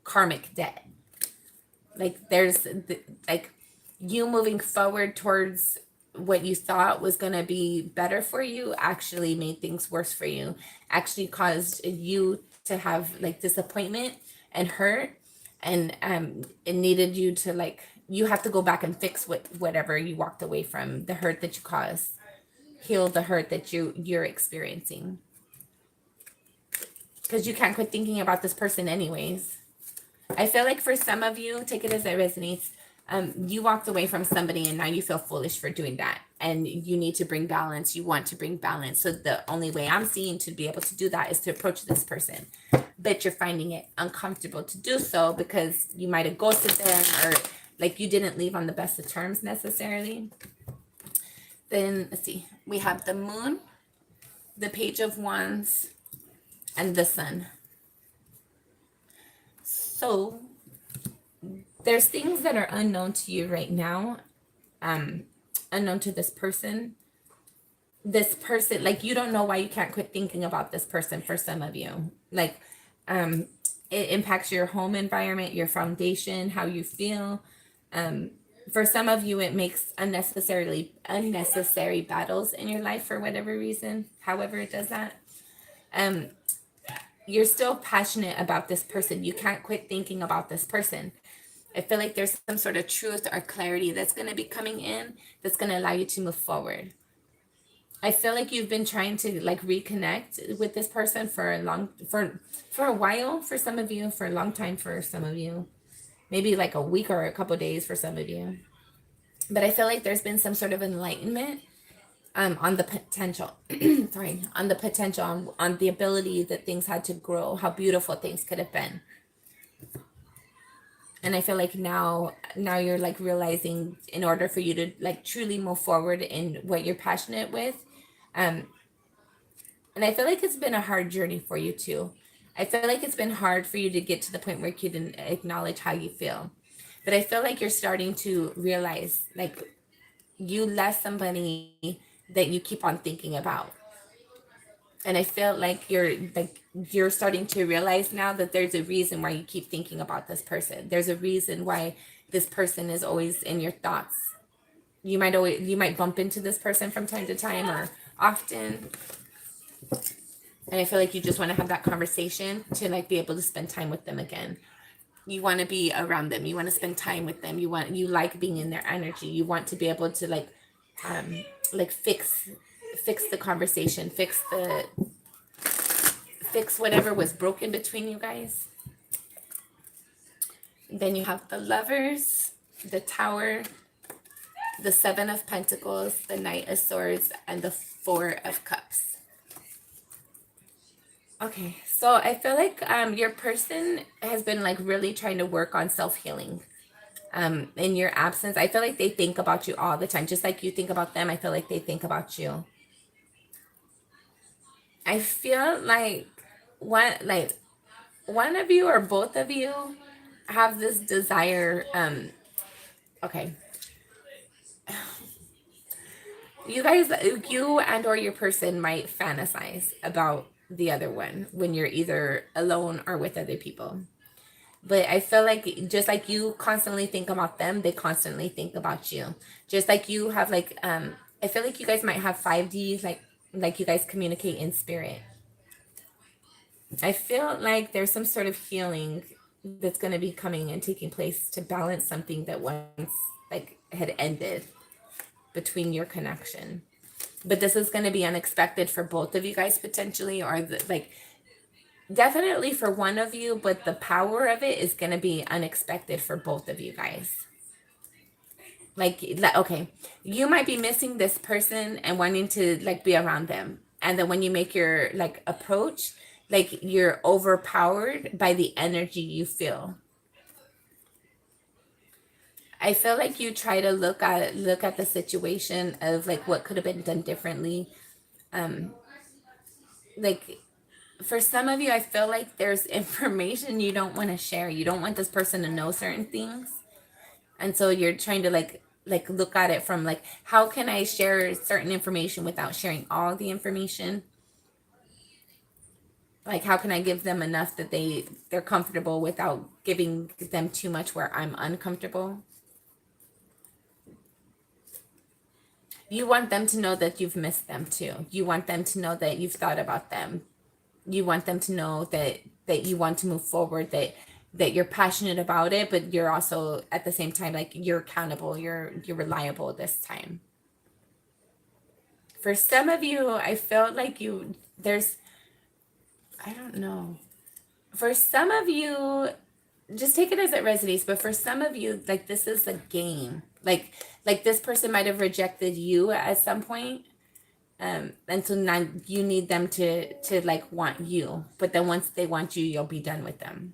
karmic debt. Like there's like you moving forward towards what you thought was going to be better for you actually made things worse for you, actually caused you to have like disappointment and hurt, and it needed you to like, you have to go back and fix whatever you walked away from, the hurt that you caused, heal the hurt that you're experiencing, because you can't quit thinking about this person anyways. I feel like for some of you, take it as it resonates, you walked away from somebody and now you feel foolish for doing that, and you need to bring balance. You want to bring balance. So the only way I'm seeing to be able to do that is to approach this person, but you're finding it uncomfortable to do so because you might have ghosted them, or like you didn't leave on the best of terms necessarily. Then let's see, we have the Moon, the Page of Wands, and the Sun. So there's things that are unknown to you right now, unknown to this person. This person, like you don't know why you can't quit thinking about this person. For some of you, like it impacts your home environment, your foundation, how you feel. For some of you, it makes unnecessary battles in your life for whatever reason, however it does that. Um, you're still passionate about this person. You can't quit thinking about this person. I feel like there's some sort of truth or clarity that's going to be coming in that's going to allow you to move forward. I feel like you've been trying to like reconnect with this person for a while for some of you, for a long time for some of you, maybe like a week or a couple days for some of you. But I feel like there's been some sort of enlightenment on the potential, sorry, on the potential, on the ability that things had to grow, how beautiful things could have been. And I feel like now you're like realizing in order for you to like truly move forward in what you're passionate with. Um, and I feel like it's been a hard journey for you too. I feel like it's been hard for you to get to the point where you can acknowledge how you feel. But I feel like you're starting to realize like you left somebody that you keep on thinking about. And I feel like you're starting to realize now that there's a reason why you keep thinking about this person. There's a reason why this person is always in your thoughts. You might bump into this person from time to time or often. And I feel like you just want to have that conversation to like be able to spend time with them again. You want to be around them. You want to spend time with them. You like being in their energy. You want to be able to like fix the conversation, fix whatever was broken between you guys. Then you have the Lovers, the Tower, the Seven of Pentacles, the Knight of Swords, and the Four of Cups. Okay, so I feel like your person has been like really trying to work on self-healing. In your absence, I feel like they think about you all the time. Just like you think about them, I feel like they think about you. I feel like one of you or both of you have this desire. Okay. You guys, you and or your person might fantasize about the other one when you're either alone or with other people. But I feel like just like you constantly think about them, they constantly think about you. Just like you have like, I feel like you guys might have 5D, like you guys communicate in spirit. I feel like there's some sort of healing that's going to be coming and taking place to balance something that once like had ended between your connection. But this is going to be unexpected for both of you guys potentially, or like definitely for one of you, but the power of it is going to be unexpected for both of you guys. Like, okay, you might be missing this person and wanting to like be around them. And then when you make your like approach, like you're overpowered by the energy you feel. I feel like you try to look at the situation of like what could have been done differently. Like for some of you, I feel like there's information you don't want to share. You don't want this person to know certain things. And so you're trying to like look at it from like, how can I share certain information without sharing all the information? Like, how can I give them enough that they're comfortable without giving them too much where I'm uncomfortable? You want them to know that you've missed them too. You want them to know that you've thought about them. You want them to know that you want to move forward, that you're passionate about it, but you're also at the same time like you're accountable, you're reliable this time. For some of you, I felt like I don't know. For some of you, just take it as it resonates, but for some of you, like this is a game. Like this person might have rejected you at some point. And so now you need them to like want you, but then once they want you, you'll be done with them.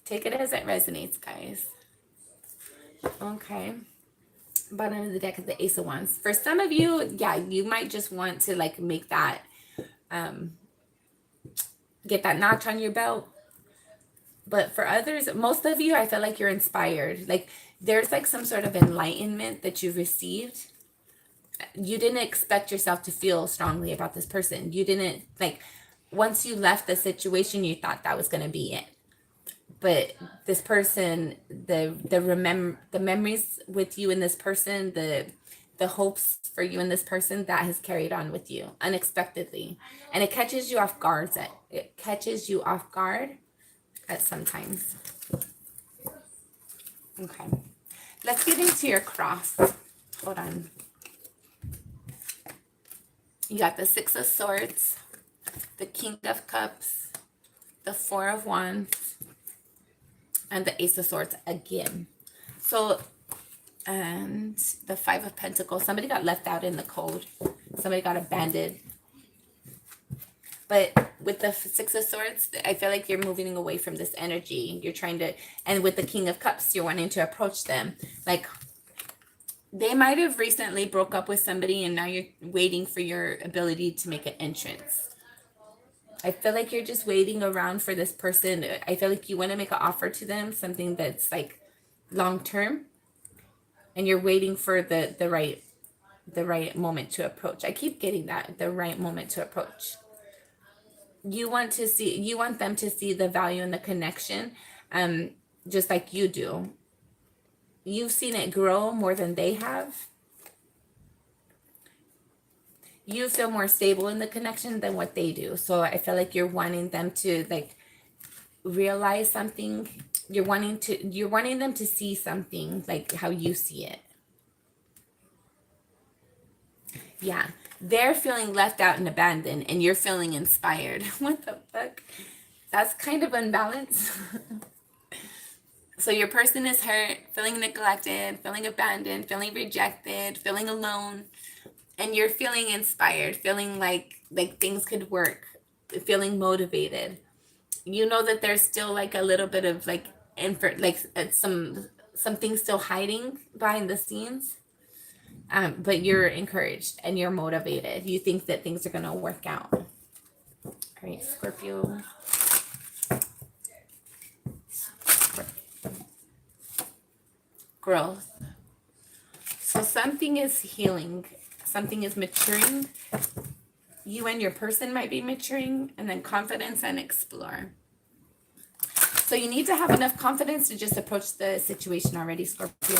Take it as it resonates, guys. Okay. Bottom of the deck is the Ace of Wands. For some of you, yeah, you might just want to like make that get that notch on your belt. But for others, most of you, I feel like you're inspired. Like there's like some sort of enlightenment that you've received. You didn't expect yourself to feel strongly about this person. You didn't like, once you left the situation, you thought that was going to be it. but this person, the memories with you and this person, the hopes for you and this person, that has carried on with you unexpectedly, and it catches you off guard. It catches you off guard at sometimes. Okay, let's get into your cross. Hold on. You got the Six of Swords, the King of Cups, the Four of Wands, and the Ace of Swords again. So, and the Five of Pentacles. Somebody got left out in the cold. Somebody got abandoned. But with the Six of Swords, I feel like you're moving away from this energy. You're trying to, and with the King of Cups, you're wanting to approach them. Like, they might have recently broke up with somebody and now you're waiting for your ability to make an entrance. I feel like you're just waiting around for this person. I feel like you want to make an offer to them, something that's like long term, and you're waiting for the right moment to approach. I keep getting that, the right moment to approach. You want them to see the value in the connection, just like you do. You've seen it grow more than they have. You feel more stable in the connection than what they do. So I feel like you're wanting them to like realize something. You're wanting them to see something like how you see it. Yeah. They're feeling left out and abandoned and you're feeling inspired. What the fuck? That's kind of unbalanced. So your person is hurt, feeling neglected, feeling abandoned, feeling rejected, feeling alone, and you're feeling inspired, feeling like things could work, feeling motivated. You know that there's still like a little bit of like something still hiding behind the scenes, but you're encouraged and you're motivated. You think that things are gonna work out. All right, Scorpio. Growth. So something is healing, something is maturing. You and your person might be maturing, and then confidence and explore. So you need to have enough confidence to just approach the situation already, Scorpio.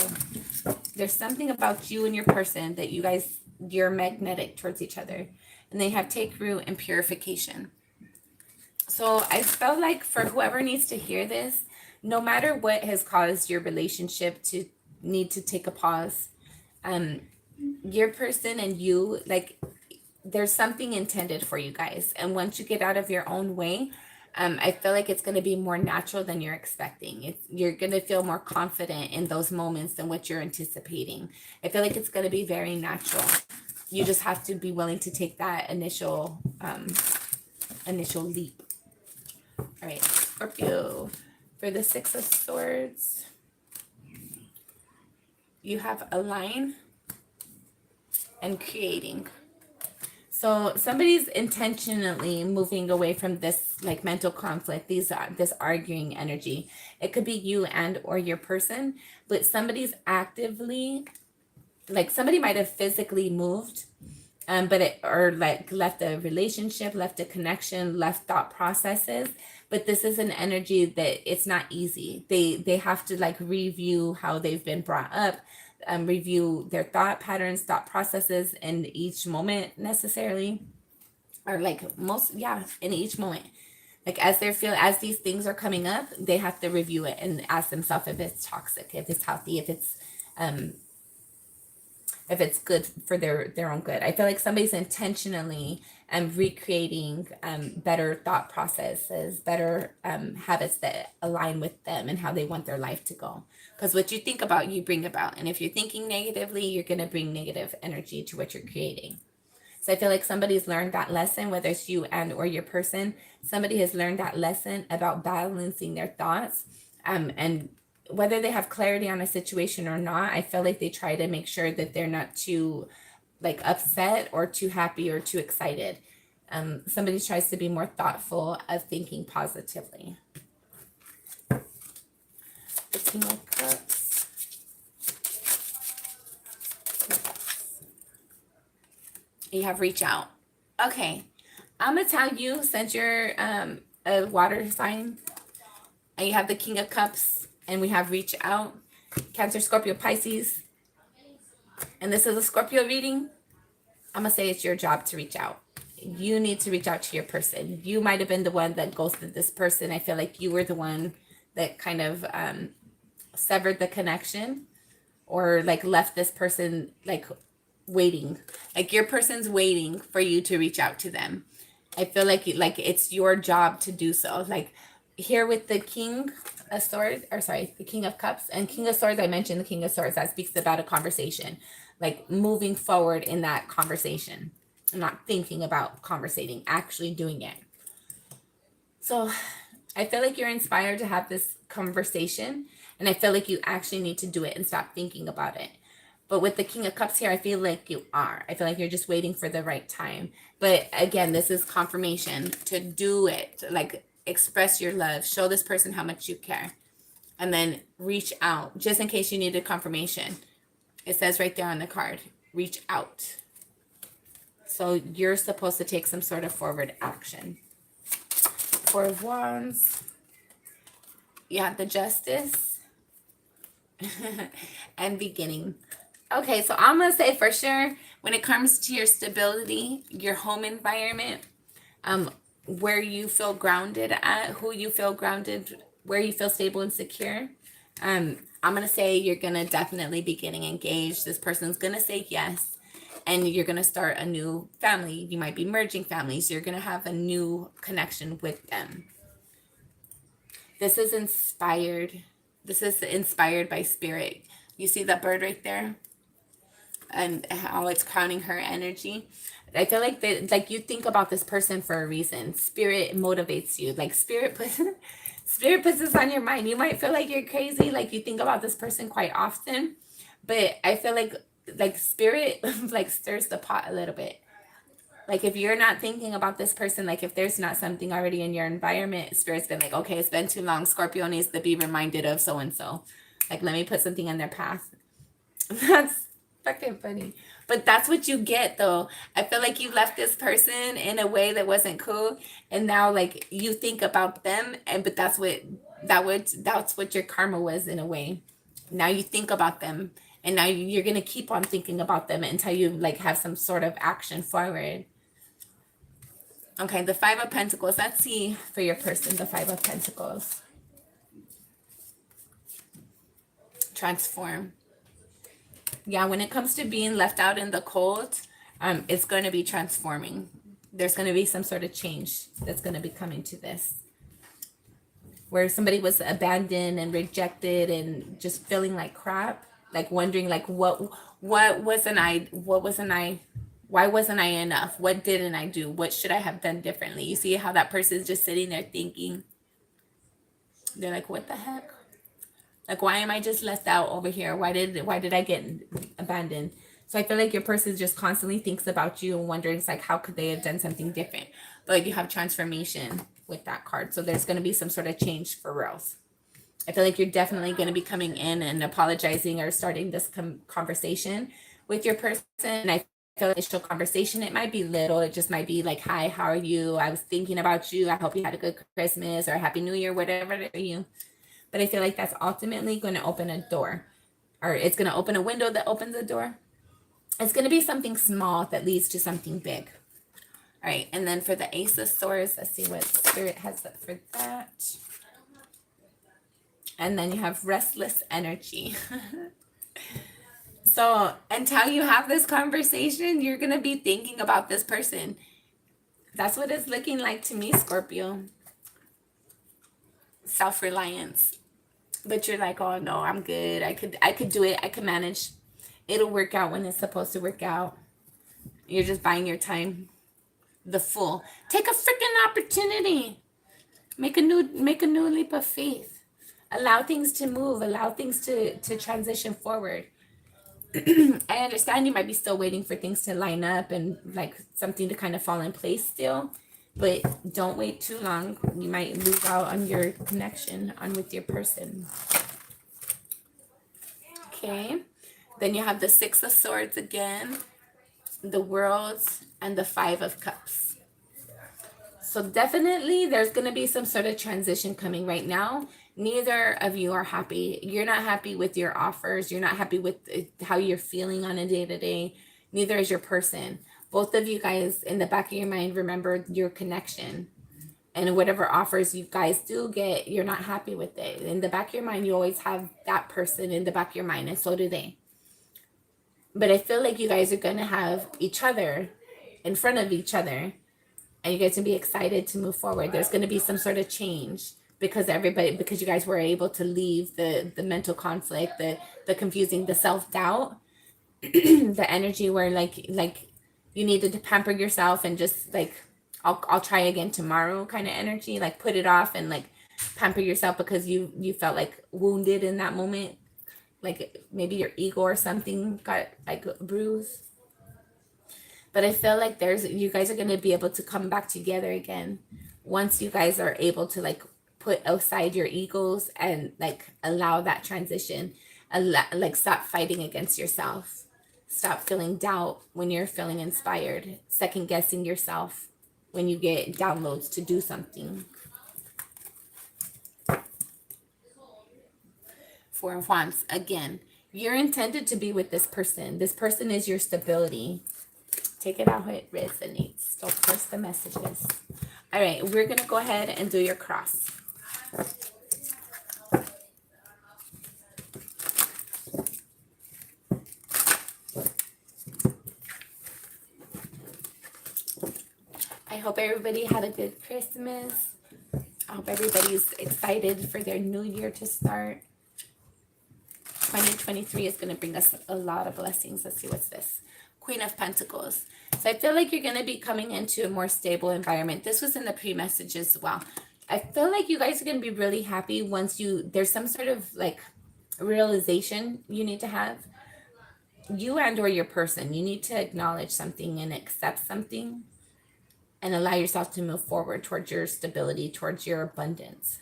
There's something about you and your person that you're magnetic towards each other, and they have take root and purification. So I felt like for whoever needs to hear this, no matter what has caused your relationship to need to take a pause, your person and you, like, there's something intended for you guys. And once you get out of your own way, I feel like it's going to be more natural than you're expecting. You're going to feel more confident in those moments than what you're anticipating. I feel like it's going to be very natural. You just have to be willing to take that initial leap. All right, Scorpio, for the Six of Swords, you have align and creating. So somebody's intentionally moving away from this like mental conflict, this arguing energy. It could be you and or your person, but somebody's actively, like somebody might have physically moved, or like left a relationship, left a connection, left thought processes. But this is an energy that it's not easy. They have to like review how they've been brought up, review their thought patterns, thought processes in each moment necessarily, or like in each moment. Like as these things are coming up, they have to review it and ask themselves if it's toxic, if it's healthy, if it's good for their own good. I feel like somebody's intentionally recreating better thought processes, better habits that align with them and how they want their life to go. Because what you think about, you bring about. And if you're thinking negatively, you're going to bring negative energy to what you're creating. So I feel like somebody's learned that lesson, whether it's you and or your person. Somebody has learned that lesson about balancing their thoughts, and whether they have clarity on a situation or not, I feel like they try to make sure that they're not too like upset or too happy or too excited. Somebody tries to be more thoughtful of thinking positively. The King of Cups. You have reach out. Okay. I'm going to tell you, since you're a water sign, And you have the King of Cups, and we have reach out. Cancer, Scorpio, Pisces. And this is a Scorpio reading. I'm going to say it's your job to reach out. You need to reach out to your person. You might have been the one that ghosted this person. I feel like you were the one that kind of severed the connection, or like left this person like waiting. Like your person's waiting for you to reach out to them. I feel like it's your job to do so. Like here with the King of Swords, or sorry, the King of Cups and King of Swords, I mentioned the King of Swords. That speaks about a conversation, like moving forward in that conversation. I'm not thinking about conversating, actually doing it. So I feel like you're inspired to have this conversation, and I feel like you actually need to do it and stop thinking about it. But with the King of Cups here, I feel like you are. I feel like you're just waiting for the right time. But again, this is confirmation to do it. Like express your love. Show this person how much you care. And then reach out just in case you needed confirmation. It says right there on the card, reach out. So you're supposed to take some sort of forward action. Four of Wands. You have the Justice and beginning. Okay, so I'm going to say for sure, when it comes to your stability, your home environment, where you feel grounded at, who you feel grounded, where you feel stable and secure, I'm going to say you're going to definitely be getting engaged. This person's going to say yes, and you're going to start a new family. You might be merging families. You're going to have a new connection with them. This is inspired. This is inspired by spirit. You see that bird right there? And how it's crowning her energy. I feel like like you think about this person for a reason. Spirit motivates you. Like spirit puts this on your mind. You might feel like you're crazy, like you think about this person quite often, but I feel like spirit like stirs the pot a little bit. Like if you're not thinking about this person, like if there's not something already in your environment, spirit's been like, okay, it's been too long. Scorpio needs to be reminded of so and so. Like let me put something in their path. That's fucking funny, but that's what you get though. I feel like you left this person in a way that wasn't cool, and now like you think about them, and but that's what your karma was in a way. Now you think about them, and now you're gonna keep on thinking about them until you like have some sort of action forward. Okay, the Five of Pentacles. Let's see for your person, the Five of Pentacles. Transform. Yeah, when it comes to being left out in the cold, it's going to be transforming. There's going to be some sort of change that's going to be coming to this. Where somebody was abandoned and rejected and just feeling like crap, like wondering like why wasn't I enough? What didn't I do? What should I have done differently? You see how that person's just sitting there thinking. They're like, what the heck? Like, why am I just left out over here? Why did I get abandoned? So I feel like your person just constantly thinks about you and wondering, like, how could they have done something different? But like, you have transformation with that card. So there's going to be some sort of change for reals. I feel like you're definitely going to be coming in and apologizing or starting this conversation with your person. And I feel like initial conversation, it might be little. It just might be like, hi, how are you? I was thinking about you. I hope you had a good Christmas or Happy New Year, whatever it is for you. But I feel like that's ultimately going to open a door, or it's going to open a window that opens a door. It's going to be something small that leads to something big. All right. And then for the Ace of Swords, let's see what Spirit has for that. And then you have restless energy. So until you have this conversation, you're going to be thinking about this person. That's what it's looking like to me, Scorpio. Self-reliance. But you're like, oh no, I'm good. I could do it. I could manage. It'll work out when it's supposed to work out. You're just buying your time. The fool. Take a freaking opportunity. Make a new leap of faith. Allow things to move. Allow things to transition forward. I understand you might be still waiting for things to line up and like something to kind of fall in place still. But don't wait too long. You might lose out on your connection with your person. Okay. Then you have the Six of Swords again, the World, and the Five of Cups. So definitely there's going to be some sort of transition coming right now. Neither of you are happy. You're not happy with your offers. You're not happy with how you're feeling on a day-to-day. Neither is your person. Both of you guys, in the back of your mind, remember your connection. And whatever offers you guys do get, you're not happy with it. In the back of your mind, you always have that person in the back of your mind, and so do they. But I feel like you guys are going to have each other in front of each other, and you guys can be excited to move forward. There's going to be some sort of change because you guys were able to leave the mental conflict, the confusing, the self-doubt, the energy where like you needed to pamper yourself and just like, I'll try again tomorrow kind of energy, like put it off and like pamper yourself because you felt like wounded in that moment, like maybe your ego or something got like bruised. But I feel like you guys are going to be able to come back together again once you guys are able to like put aside your egos and like allow that transition, like stop fighting against yourself, stop feeling doubt when you're feeling inspired, second guessing yourself when you get downloads to do something. Four of Wands, again, you're intended to be with this person. This person is your stability. Take it out how it resonates. Don't force the messages. All right, we're going to go ahead and do your cross. I hope everybody had a good Christmas. I hope everybody's excited for their new year to start. 2023 is going to bring us a lot of blessings. Let's see what's this. Queen of Pentacles. So I feel like you're going to be coming into a more stable environment. This was in the pre-message as well. I feel like you guys are going to be really happy once there's some sort of like realization you need to have. You and or your person, you need to acknowledge something and accept something and allow yourself to move forward towards your stability, towards your abundance.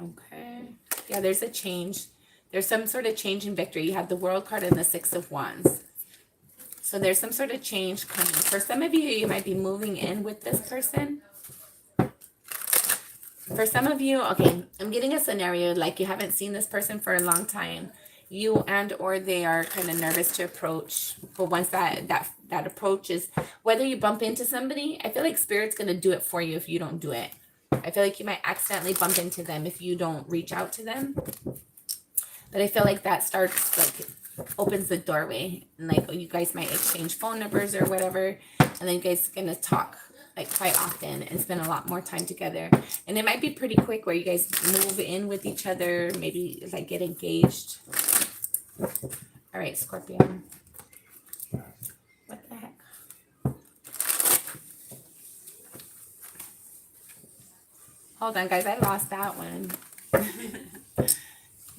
Okay. Yeah, there's a change. There's some sort of change in victory. You have the World card and the Six of Wands. So there's some sort of change coming. For some of you, you might be moving in with this person. For some of you, okay, I'm getting a scenario like you haven't seen this person for a long time. You and or they are kind of nervous to approach. But once that approach is, whether you bump into somebody, I feel like Spirit's going to do it for you if you don't do it. I feel like you might accidentally bump into them if you don't reach out to them. But I feel like that starts, like, opens the doorway. And, like, you guys might exchange phone numbers or whatever. And then you guys are going to talk, like, quite often and spend a lot more time together. And it might be pretty quick where you guys move in with each other. Maybe, like, get engaged. All right, Scorpio. What the heck? Hold on, guys. I lost that one.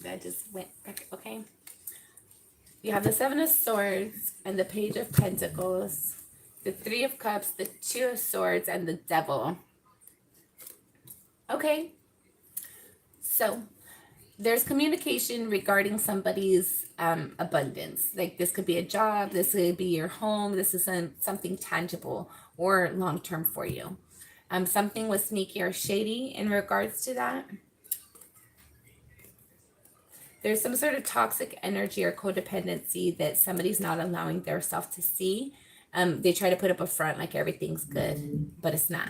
That just went back. Okay. You have the Seven of Swords and the Page of Pentacles, the Three of Cups, the Two of Swords, and the Devil. Okay. So there's communication regarding somebody's abundance. Like this could be a job, this could be your home, this is something tangible or long-term for you. Something was sneaky or shady in regards to that. There's some sort of toxic energy or codependency that somebody's not allowing their self to see. They try to put up a front like everything's good, but it's not.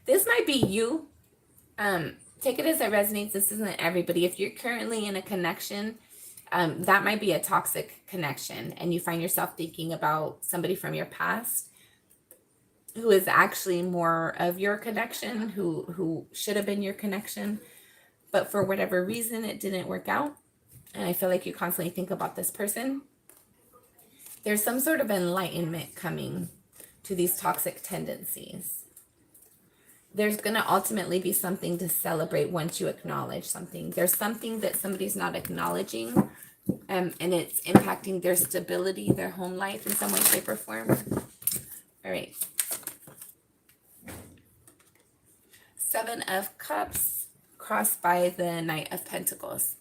This might be you. Take it as it resonates. This isn't everybody. If you're currently in a connection, that might be a toxic connection, and you find yourself thinking about somebody from your past who is actually more of your connection, who should have been your connection, but for whatever reason, it didn't work out. And I feel like you constantly think about this person. There's some sort of enlightenment coming to these toxic tendencies. There's going to ultimately be something to celebrate once you acknowledge something. There's something that somebody's not acknowledging, and it's impacting their stability, their home life in some way, shape, or form. All right. Seven of Cups crossed by the Knight of Pentacles.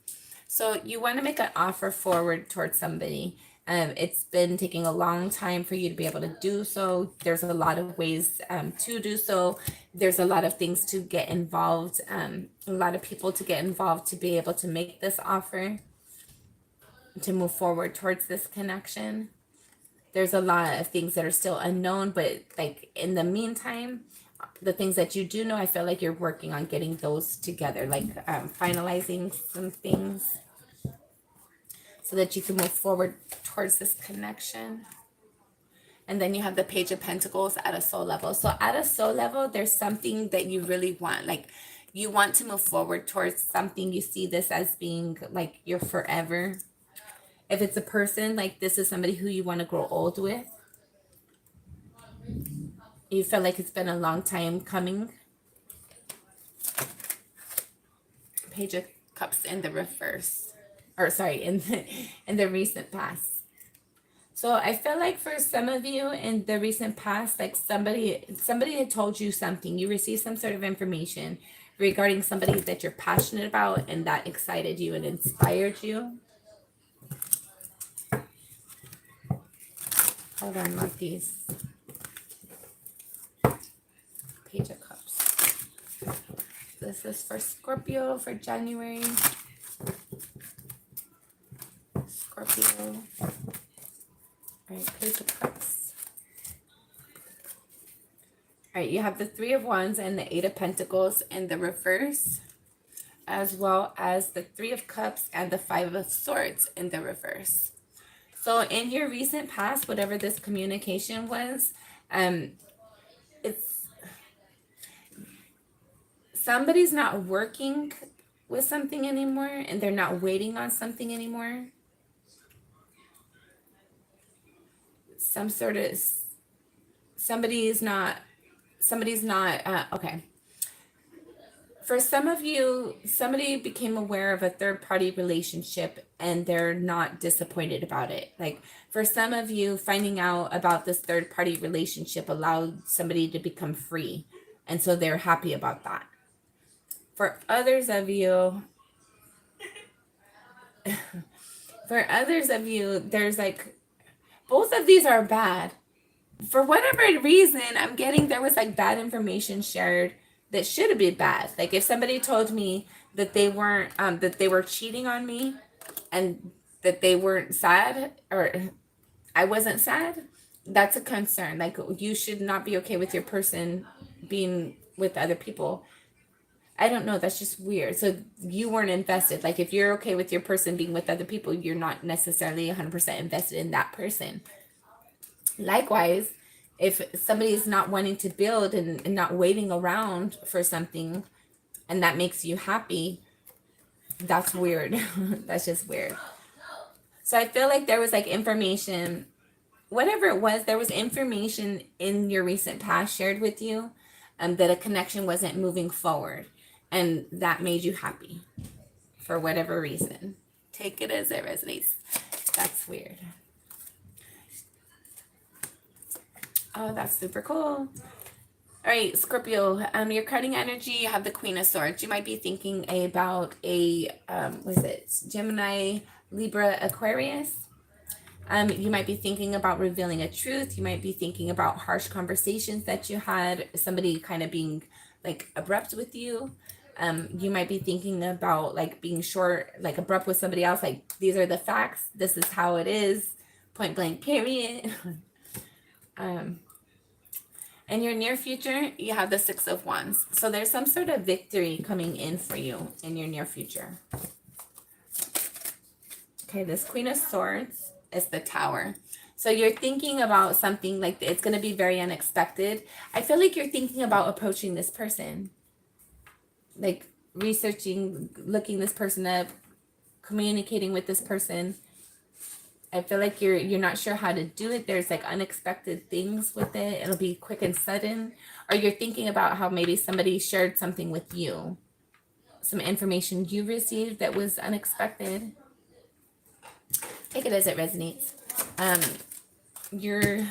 So you want to make an offer forward towards somebody. It's been taking a long time for you to be able to do so. There's a lot of ways to do so. There's a lot of things to get involved, a lot of people to get involved to be able to make this offer, to move forward towards this connection. There's a lot of things that are still unknown, but like in the meantime, the things that you do know, I feel like you're working on getting those together, like finalizing some things so that you can move forward towards this connection. And then you have the Page of Pentacles at a soul level. So at a soul level, there's something that you really want. Like you want to move forward towards something. You see this as being like your forever. If it's a person, like this is somebody who you want to grow old with. You feel like it's been a long time coming. Page of Cups in the reverse. Or sorry, in the recent past. So I feel like for some of you in the recent past, like somebody had told you something. You received some sort of information regarding somebody that you're passionate about, and that excited you and inspired you. Hold on, Monkeys. Page of Cups. This is for Scorpio for January. Scorpio. All right, Page of Cups. All right, you have the Three of Wands and the Eight of Pentacles in the reverse, as well as the Three of Cups and the Five of Swords in the reverse. So in your recent past, whatever this communication was, it's somebody's not working with something anymore, and they're not waiting on something anymore. Somebody's not okay. For some of you, somebody became aware of a third-party relationship and they're not disappointed about it. Like for some of you, finding out about this third-party relationship allowed somebody to become free. And so they're happy about that. For others of you, there's like, both of these are bad. For whatever reason, I'm getting there was like bad information shared that should have been bad. Like if somebody told me that they weren't, that they were cheating on me and that they weren't sad, or I wasn't sad, that's a concern. Like you should not be okay with your person being with other people. I don't know. That's just weird. So you weren't invested. Like if you're okay with your person being with other people, you're not necessarily 100% invested in that person. Likewise, if somebody's not wanting to build and not waiting around for something and that makes you happy, that's weird. That's just weird. So I feel like there was like information, whatever it was, there was information in your recent past shared with you that a connection wasn't moving forward, and that made you happy for whatever reason. Take it as it resonates. That's weird. Oh, that's super cool. All right, Scorpio, your carding energy, you have the Queen of Swords. You might be thinking about a, Gemini, Libra, Aquarius. You might be thinking about revealing a truth. You might be thinking about harsh conversations that you had, somebody kind of being like abrupt with you. You might be thinking about like being short, like abrupt with somebody else. Like these are the facts. This is how it is. Point blank, period. In your near future, you have the Six of Wands. So there's some sort of victory coming in for you in your near future. Okay, this Queen of Swords is the Tower. So you're thinking about something like it's going to be very unexpected. I feel like you're thinking about approaching this person. Like researching, looking this person up, communicating with this person. I feel like you're not sure how to do it. There's like unexpected things with it. It'll be quick and sudden. Or you're thinking about how maybe somebody shared something with you. Some information you received that was unexpected. Take it as it resonates. Your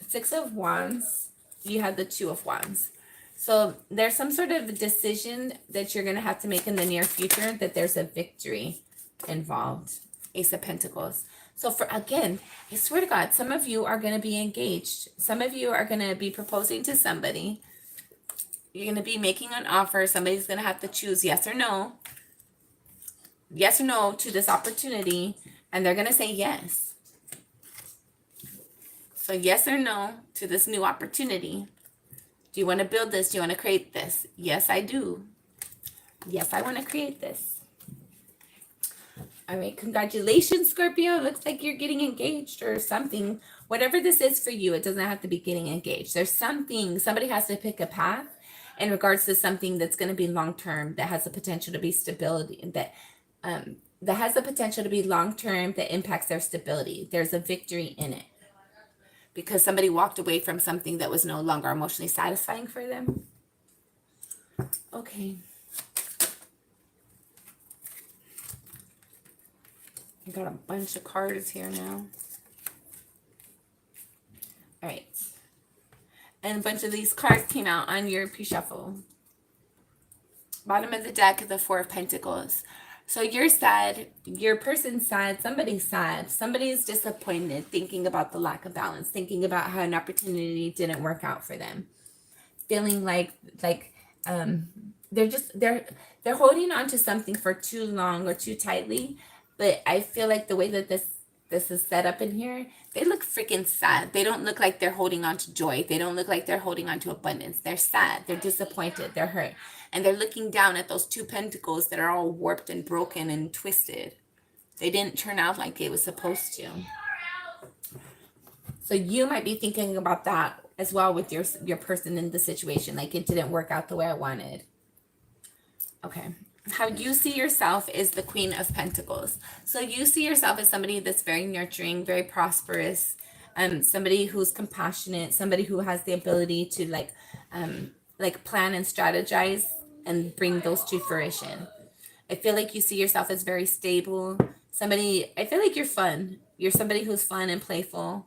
Six of Wands, you have the Two of Wands. So there's some sort of decision that you're going to have to make in the near future that there's a victory involved. Ace of Pentacles. So for, again, I swear to God, some of you are going to be engaged. Some of you are going to be proposing to somebody. You're going to be making an offer. Somebody's going to have to choose yes or no. Yes or no to this opportunity. And they're going to say yes. So yes or no to this new opportunity. Do you want to build this? Do you want to create this? Yes, I do. Yes, I want to create this. All right, congratulations, Scorpio. Looks like you're getting engaged or something. Whatever this is for you, it doesn't have to be getting engaged. There's something, somebody has to pick a path in regards to something that's going to be long-term, that has the potential to be stability, that has the potential to be long-term, that impacts their stability. There's a victory in it because somebody walked away from something that was no longer emotionally satisfying for them. Okay. I got a bunch of cards here now. All right. And a bunch of these cards came out on your pre-shuffle. Bottom of the deck, the Four of Pentacles. So you're sad. Your person's sad. Somebody's sad. Somebody's disappointed, thinking about the lack of balance, thinking about how an opportunity didn't work out for them. Feeling like they're holding on to something for too long or too tightly. But I feel like the way that this is set up in here, they look freaking sad. They don't look like they're holding on to joy. They don't look like they're holding on to abundance. They're sad. They're disappointed. They're hurt. And they're looking down at those two pentacles that are all warped and broken and twisted. They didn't turn out like it was supposed to. So you might be thinking about that as well with your person in the situation. Like, it didn't work out the way I wanted. Okay. How you see yourself is the Queen of Pentacles. So you see yourself as somebody that's very nurturing, very prosperous, somebody who's compassionate, somebody who has the ability to like plan and strategize and bring those to fruition. I feel like you see yourself as very stable. I feel like you're fun. You're somebody who's fun and playful.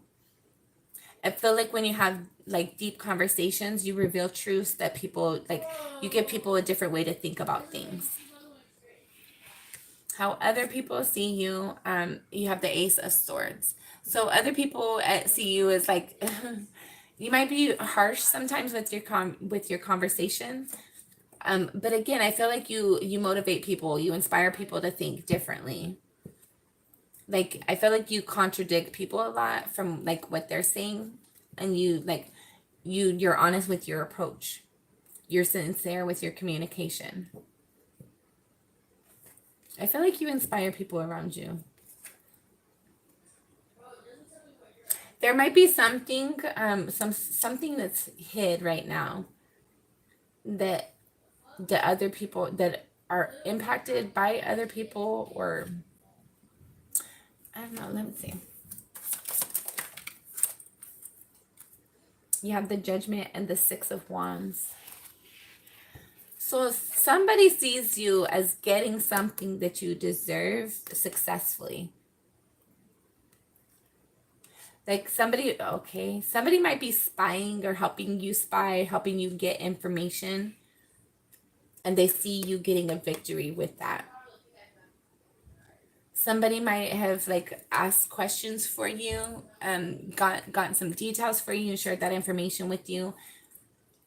I feel like when you have like deep conversations, you reveal truths that people like, you give people a different way to think about things. How other people see you, you have the Ace of Swords. So other people see you as like, you might be harsh sometimes with your conversation. But again, I feel like you motivate people, you inspire people to think differently. Like, I feel like you contradict people a lot from like what they're saying, and you're honest with your approach. You're sincere with your communication. I feel like you inspire people around you. There might be something, something that's hid right now that the other people that are impacted by other people, or I don't know, let me see. You have the Judgment and the Six of Wands. So somebody sees you as getting something that you deserve successfully. Like somebody might be spying or helping you spy, helping you get information, and they see you getting a victory with that. Somebody might have like asked questions for you, gotten some details for you, and shared that information with you,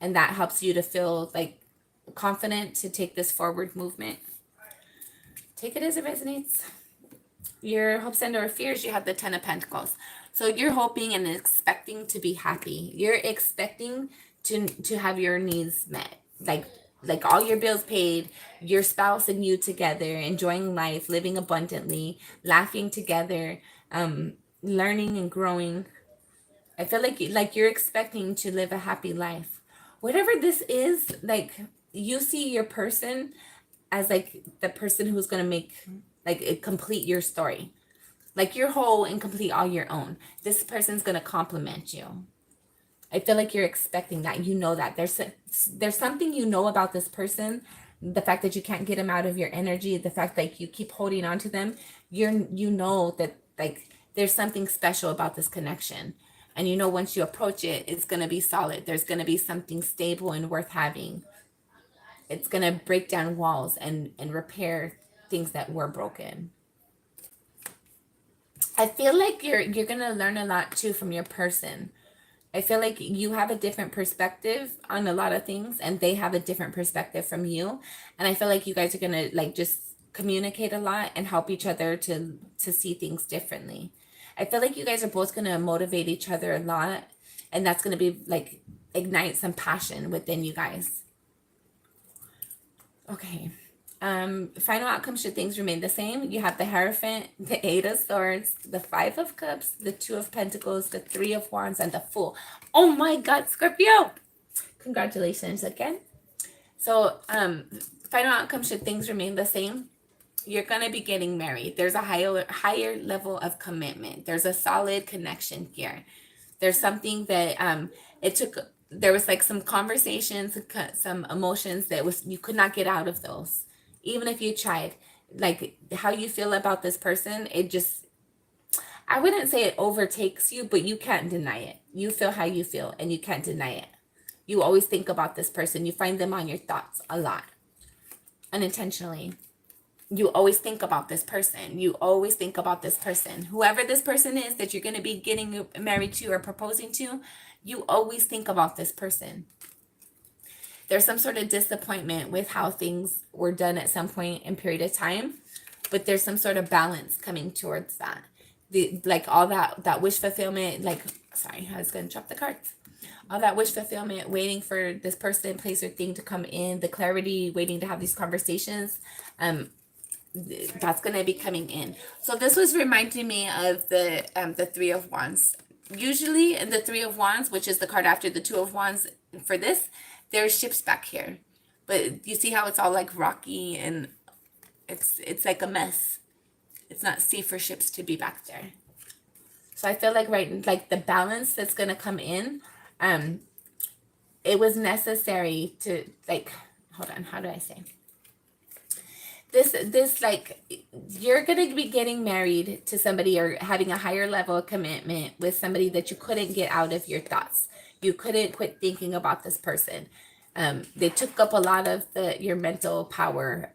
and that helps you to feel like confident to take this forward movement. Take it as it resonates. Your hopes and or fears, you have the Ten of Pentacles. So you're hoping and expecting to be happy. You're expecting to have your needs met. Like all your bills paid, your spouse and you together, enjoying life, living abundantly, laughing together, learning and growing. I feel like you're expecting to live a happy life. Whatever this is, like, you see your person as like the person who's going to make like complete your story. Like, you're whole and complete all your own. This person's going to compliment you. I feel like you're expecting that. You know that. There's something you know about this person. The fact that you can't get them out of your energy. The fact that you keep holding on to them. You know that like there's something special about this connection. And you know once you approach it, it's going to be solid. There's going to be something stable and worth having. It's going to break down walls and repair things that were broken. I feel like you're gonna learn a lot too from your person. I feel like you have a different perspective on a lot of things, and they have a different perspective from you. And I feel like you guys are gonna like just communicate a lot and help each other to see things differently. I feel like you guys are both gonna motivate each other a lot, and that's gonna be like ignite some passion within you guys. Okay. Final outcome should things remain the same. You have the Hierophant, the Eight of Swords, the Five of Cups, the Two of Pentacles, the Three of Wands, and the Fool. Oh my God, Scorpio! Congratulations again. So, final outcome should things remain the same. You're gonna be getting married. There's a higher level of commitment. There's a solid connection here. There's something that it took. There was like some conversations, some emotions that was you could not get out of those, even if you tried. Like how you feel about this person, it just, I wouldn't say it overtakes you, but you can't deny it. You feel how you feel, and you can't deny it. You always think about this person. You find them on your thoughts a lot, unintentionally. You always think about this person. You always think about this person. Whoever this person is that you're going to be getting married to or proposing to, you always think about this person. There's some sort of disappointment with how things were done at some point in period of time, but there's some sort of balance coming towards that. Like all that wish fulfillment, like, sorry, I was going to drop the cards. All that wish fulfillment, waiting for this person, place, or thing to come in, the clarity, waiting to have these conversations, that's going to be coming in. So this was reminding me of the Three of Wands. Usually in the Three of Wands, which is the card after the Two of Wands for this, there's ships back here. But you see how it's all like rocky and it's like a mess. It's not safe for ships to be back there. So I feel like like the balance that's going to come in, it was necessary to like, hold on, how do I say? This like, you're going to be getting married to somebody or having a higher level of commitment with somebody that you couldn't get out of your thoughts. You couldn't quit thinking about this person. They took up a lot of your mental power.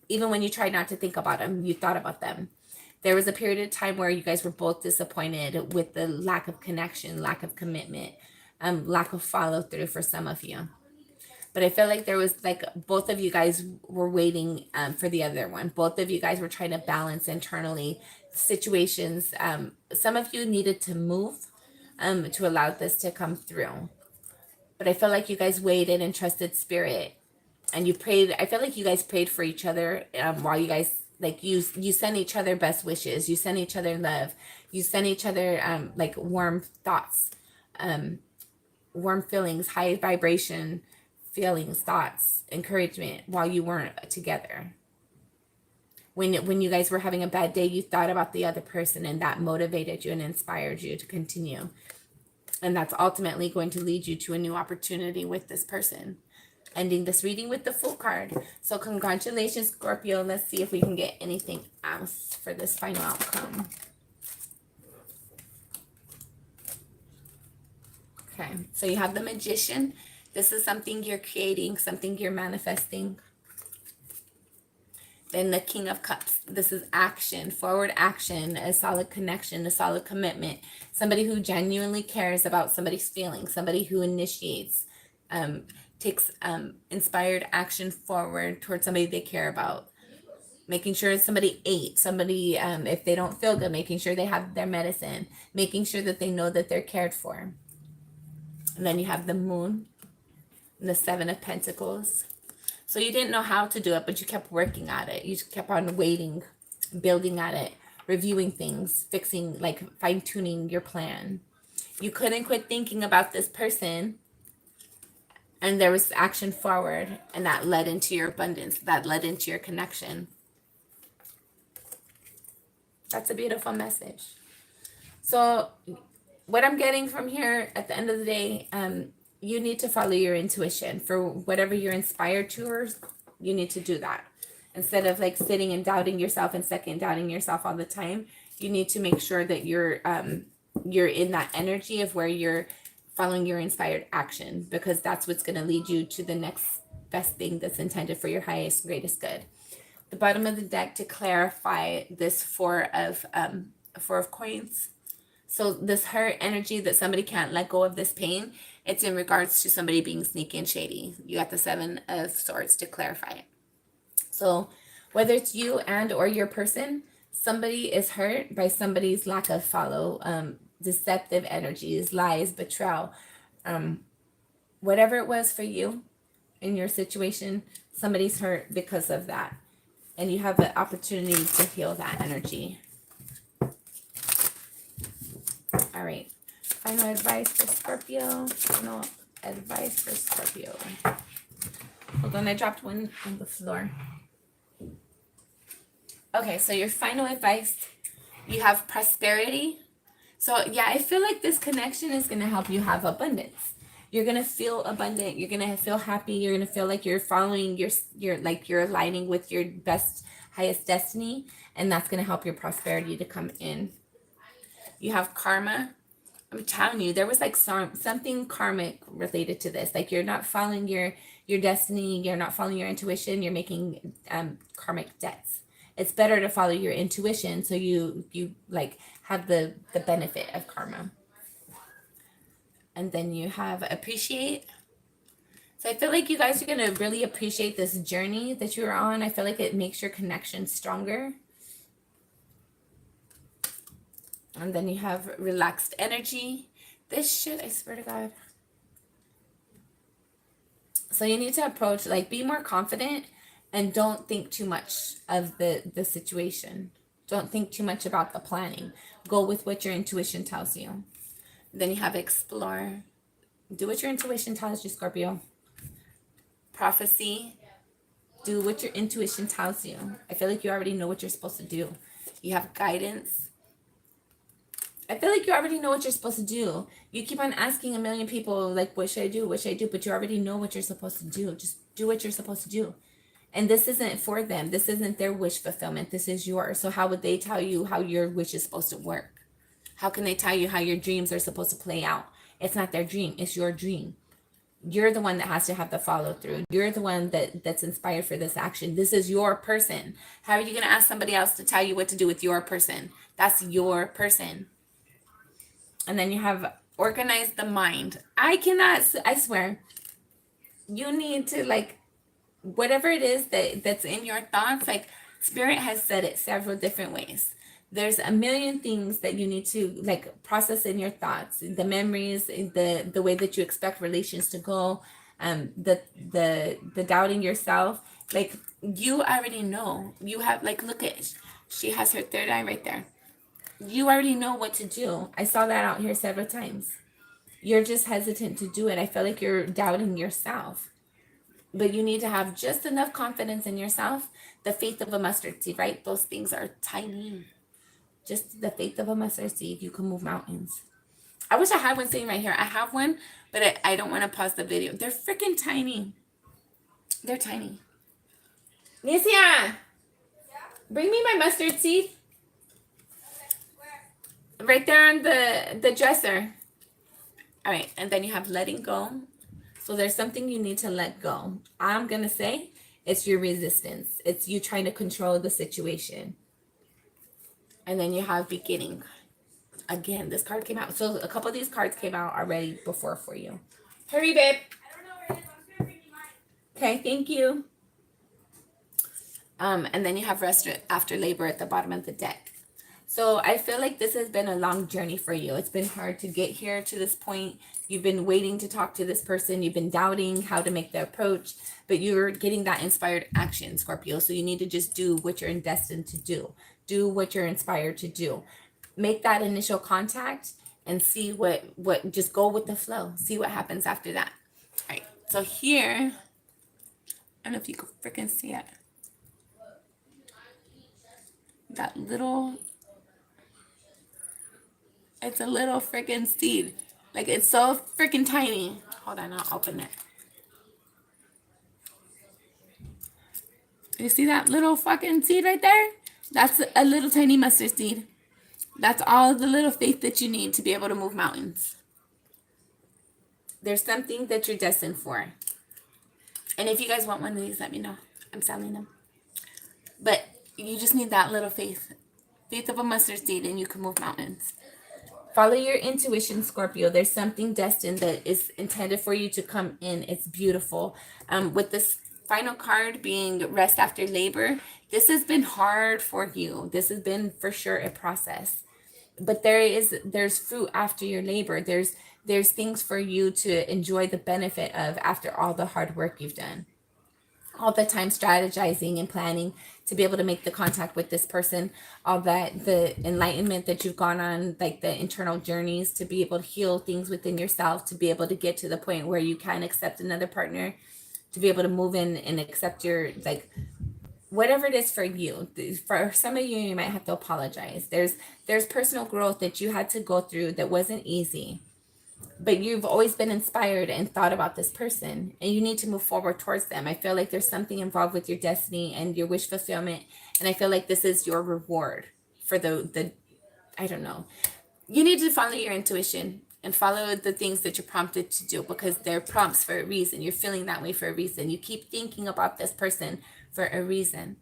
Even when you tried not to think about them, you thought about them. There was a period of time where you guys were both disappointed with the lack of connection, lack of commitment, lack of follow through for some of you. But I feel like there was like both of you guys were waiting for the other one. Both of you guys were trying to balance internally situations. Some of you needed to move to allow this to come through. But I feel like you guys waited and trusted spirit, and you prayed. I feel like you guys prayed for each other while you guys like you sent each other best wishes. You sent each other love. You sent each other like warm thoughts, warm feelings, high vibration feelings, thoughts, encouragement while you weren't together. When you guys were having a bad day, you thought about the other person, and that motivated you and inspired you to continue. And that's ultimately going to lead you to a new opportunity with this person. Ending this reading with the Fool card. So congratulations, Scorpio. Let's see if we can get anything else for this final outcome. Okay, so you have the Magician. This is something you're creating, something you're manifesting. Then the King of Cups. This is action, forward action, a solid connection, a solid commitment. Somebody who genuinely cares about somebody's feelings, somebody who initiates, takes inspired action forward towards somebody they care about. Making sure somebody ate, somebody, if they don't feel good, making sure they have their medicine, making sure that they know that they're cared for. And then you have the Moon, and the Seven of Pentacles. So you didn't know how to do it, but you kept working at it. You kept on waiting, building at it, reviewing things, fixing, like fine-tuning your plan. You couldn't quit thinking about this person, and there was action forward, and that led into your abundance. That led into your connection. That's a beautiful message. So what I'm getting from here at the end of the day, you need to follow your intuition for whatever you're inspired to, or you need to do that. Instead of like sitting and doubting yourself and second doubting yourself all the time, you need to make sure that you're in that energy of where you're following your inspired action, because that's what's going to lead you to the next best thing that's intended for your highest, greatest good. The bottom of the deck to clarify this Four of Four of Coins. So this hurt energy that somebody can't let go of this pain, it's in regards to somebody being sneaky and shady. You got the Seven of Swords to clarify it. So whether it's you and or your person, somebody is hurt by somebody's lack of follow, deceptive energies, lies, betrayal, whatever it was for you in your situation, somebody's hurt because of that. And you have the opportunity to heal that energy. All right. Final advice for Scorpio. Final advice for Scorpio. Hold on, I dropped one on the floor. Okay, so your final advice, you have prosperity. So yeah, I feel like this connection is going to help you have abundance. You're going to feel abundant. You're going to feel happy. You're going to feel like you're following you're aligning with your best, highest destiny. And that's going to help your prosperity to come in. You have karma. I'm telling you, there was like something karmic related to this. Like you're not following your destiny. You're not following your intuition. You're making karmic debts. It's better to follow your intuition so you like have the benefit of karma. And then you have appreciate. So I feel like you guys are going to really appreciate this journey that you're on. I feel like it makes your connection stronger. And then you have relaxed energy. This shit, I swear to God. So you need to approach, like, be more confident and don't think too much of the situation. Don't think too much about the planning. Go with what your intuition tells you. Then you have explore. Do what your intuition tells you, Scorpio. Prophecy. Do what your intuition tells you. I feel like you already know what you're supposed to do. You have guidance. I feel like you already know what you're supposed to do. You keep on asking a million people, like, what should I do? What should I do? But you already know what you're supposed to do. Just do what you're supposed to do. And this isn't for them. This isn't their wish fulfillment. This is yours. So how would they tell you how your wish is supposed to work? How can they tell you how your dreams are supposed to play out? It's not their dream. It's your dream. You're the one that has to have the follow through. You're the one that's inspired for this action. This is your person. How are you going to ask somebody else to tell you what to do with your person? That's your person. And then you have organize the mind. I swear, you need to, like, whatever it is that's in your thoughts, like, Spirit has said it several different ways. There's a million things that you need to, like, process in your thoughts, the memories, the way that you expect relations to go, the doubting yourself. Like, you already know. You have, like, look at, she has her third eye right there. You already know what to do. I saw that out here several times. You're just hesitant to do it. I feel like you're doubting yourself. But you need to have just enough confidence in yourself. The faith of a mustard seed, right? Those things are tiny. Just the faith of a mustard seed, you can move mountains. I wish I had one sitting right here. I have one, but I don't want to pause the video. They're freaking tiny. They're tiny. Nicia, bring me my mustard seed. Right there on the dresser. All right, and then you have letting go. So there's something you need to let go. I'm going to say it's your resistance. It's you trying to control the situation. And then you have beginning. Again, this card came out. So a couple of these cards came out already before for you. Hurry, babe. I don't know where it is. I'm going to bring you mine. Okay, thank you. And then you have rest after labor at the bottom of the deck. So I feel like this has been a long journey for you. It's been hard to get here to this point. You've been waiting to talk to this person. You've been doubting how to make the approach, but you're getting that inspired action, Scorpio. So you need to just do what you're destined to do. Do what you're inspired to do. Make that initial contact and see what just go with the flow. See what happens after that. All right. So here, I don't know if you can freaking see it. That little... It's a little freaking seed. Like, it's so freaking tiny. Hold on, I'll open it. You see that little fucking seed right there? That's a little tiny mustard seed. That's all the little faith that you need to be able to move mountains. There's something that you're destined for. And if you guys want one of these, let me know. I'm selling them. But you just need that little faith Faith of a mustard seed and you can move mountains. Follow your intuition, Scorpio. There's something destined that is intended for you to come in. It's beautiful. With this final card being rest after labor, this has been hard for you. This has been for sure a process. But there's fruit after your labor. There's things for you to enjoy the benefit of after all the hard work you've done. All the time strategizing and planning to be able to make the contact with this person, all that, the enlightenment that you've gone on, like the internal journeys to be able to heal things within yourself, to be able to get to the point where you can accept another partner, to be able to move in and accept your, like, whatever it is for you. For some of you, you might have to apologize. There's personal growth that you had to go through that wasn't easy, but you've always been inspired and thought about this person, and you need to move forward towards them. I feel like there's something involved with your destiny and your wish fulfillment, and I feel like this is your reward for the I don't know. You need to follow your intuition and follow the things that you're prompted to do, because they're prompts for a reason. You're feeling that way for a reason. You keep thinking about this person for a reason.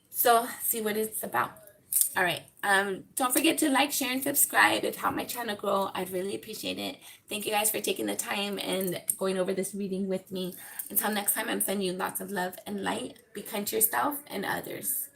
So see what it's about. All right. Don't forget to like, share, and subscribe. It helped my channel grow. I'd really appreciate it. Thank you guys for taking the time and going over this reading with me. Until next time, I'm sending you lots of love and light. Be kind to yourself and others.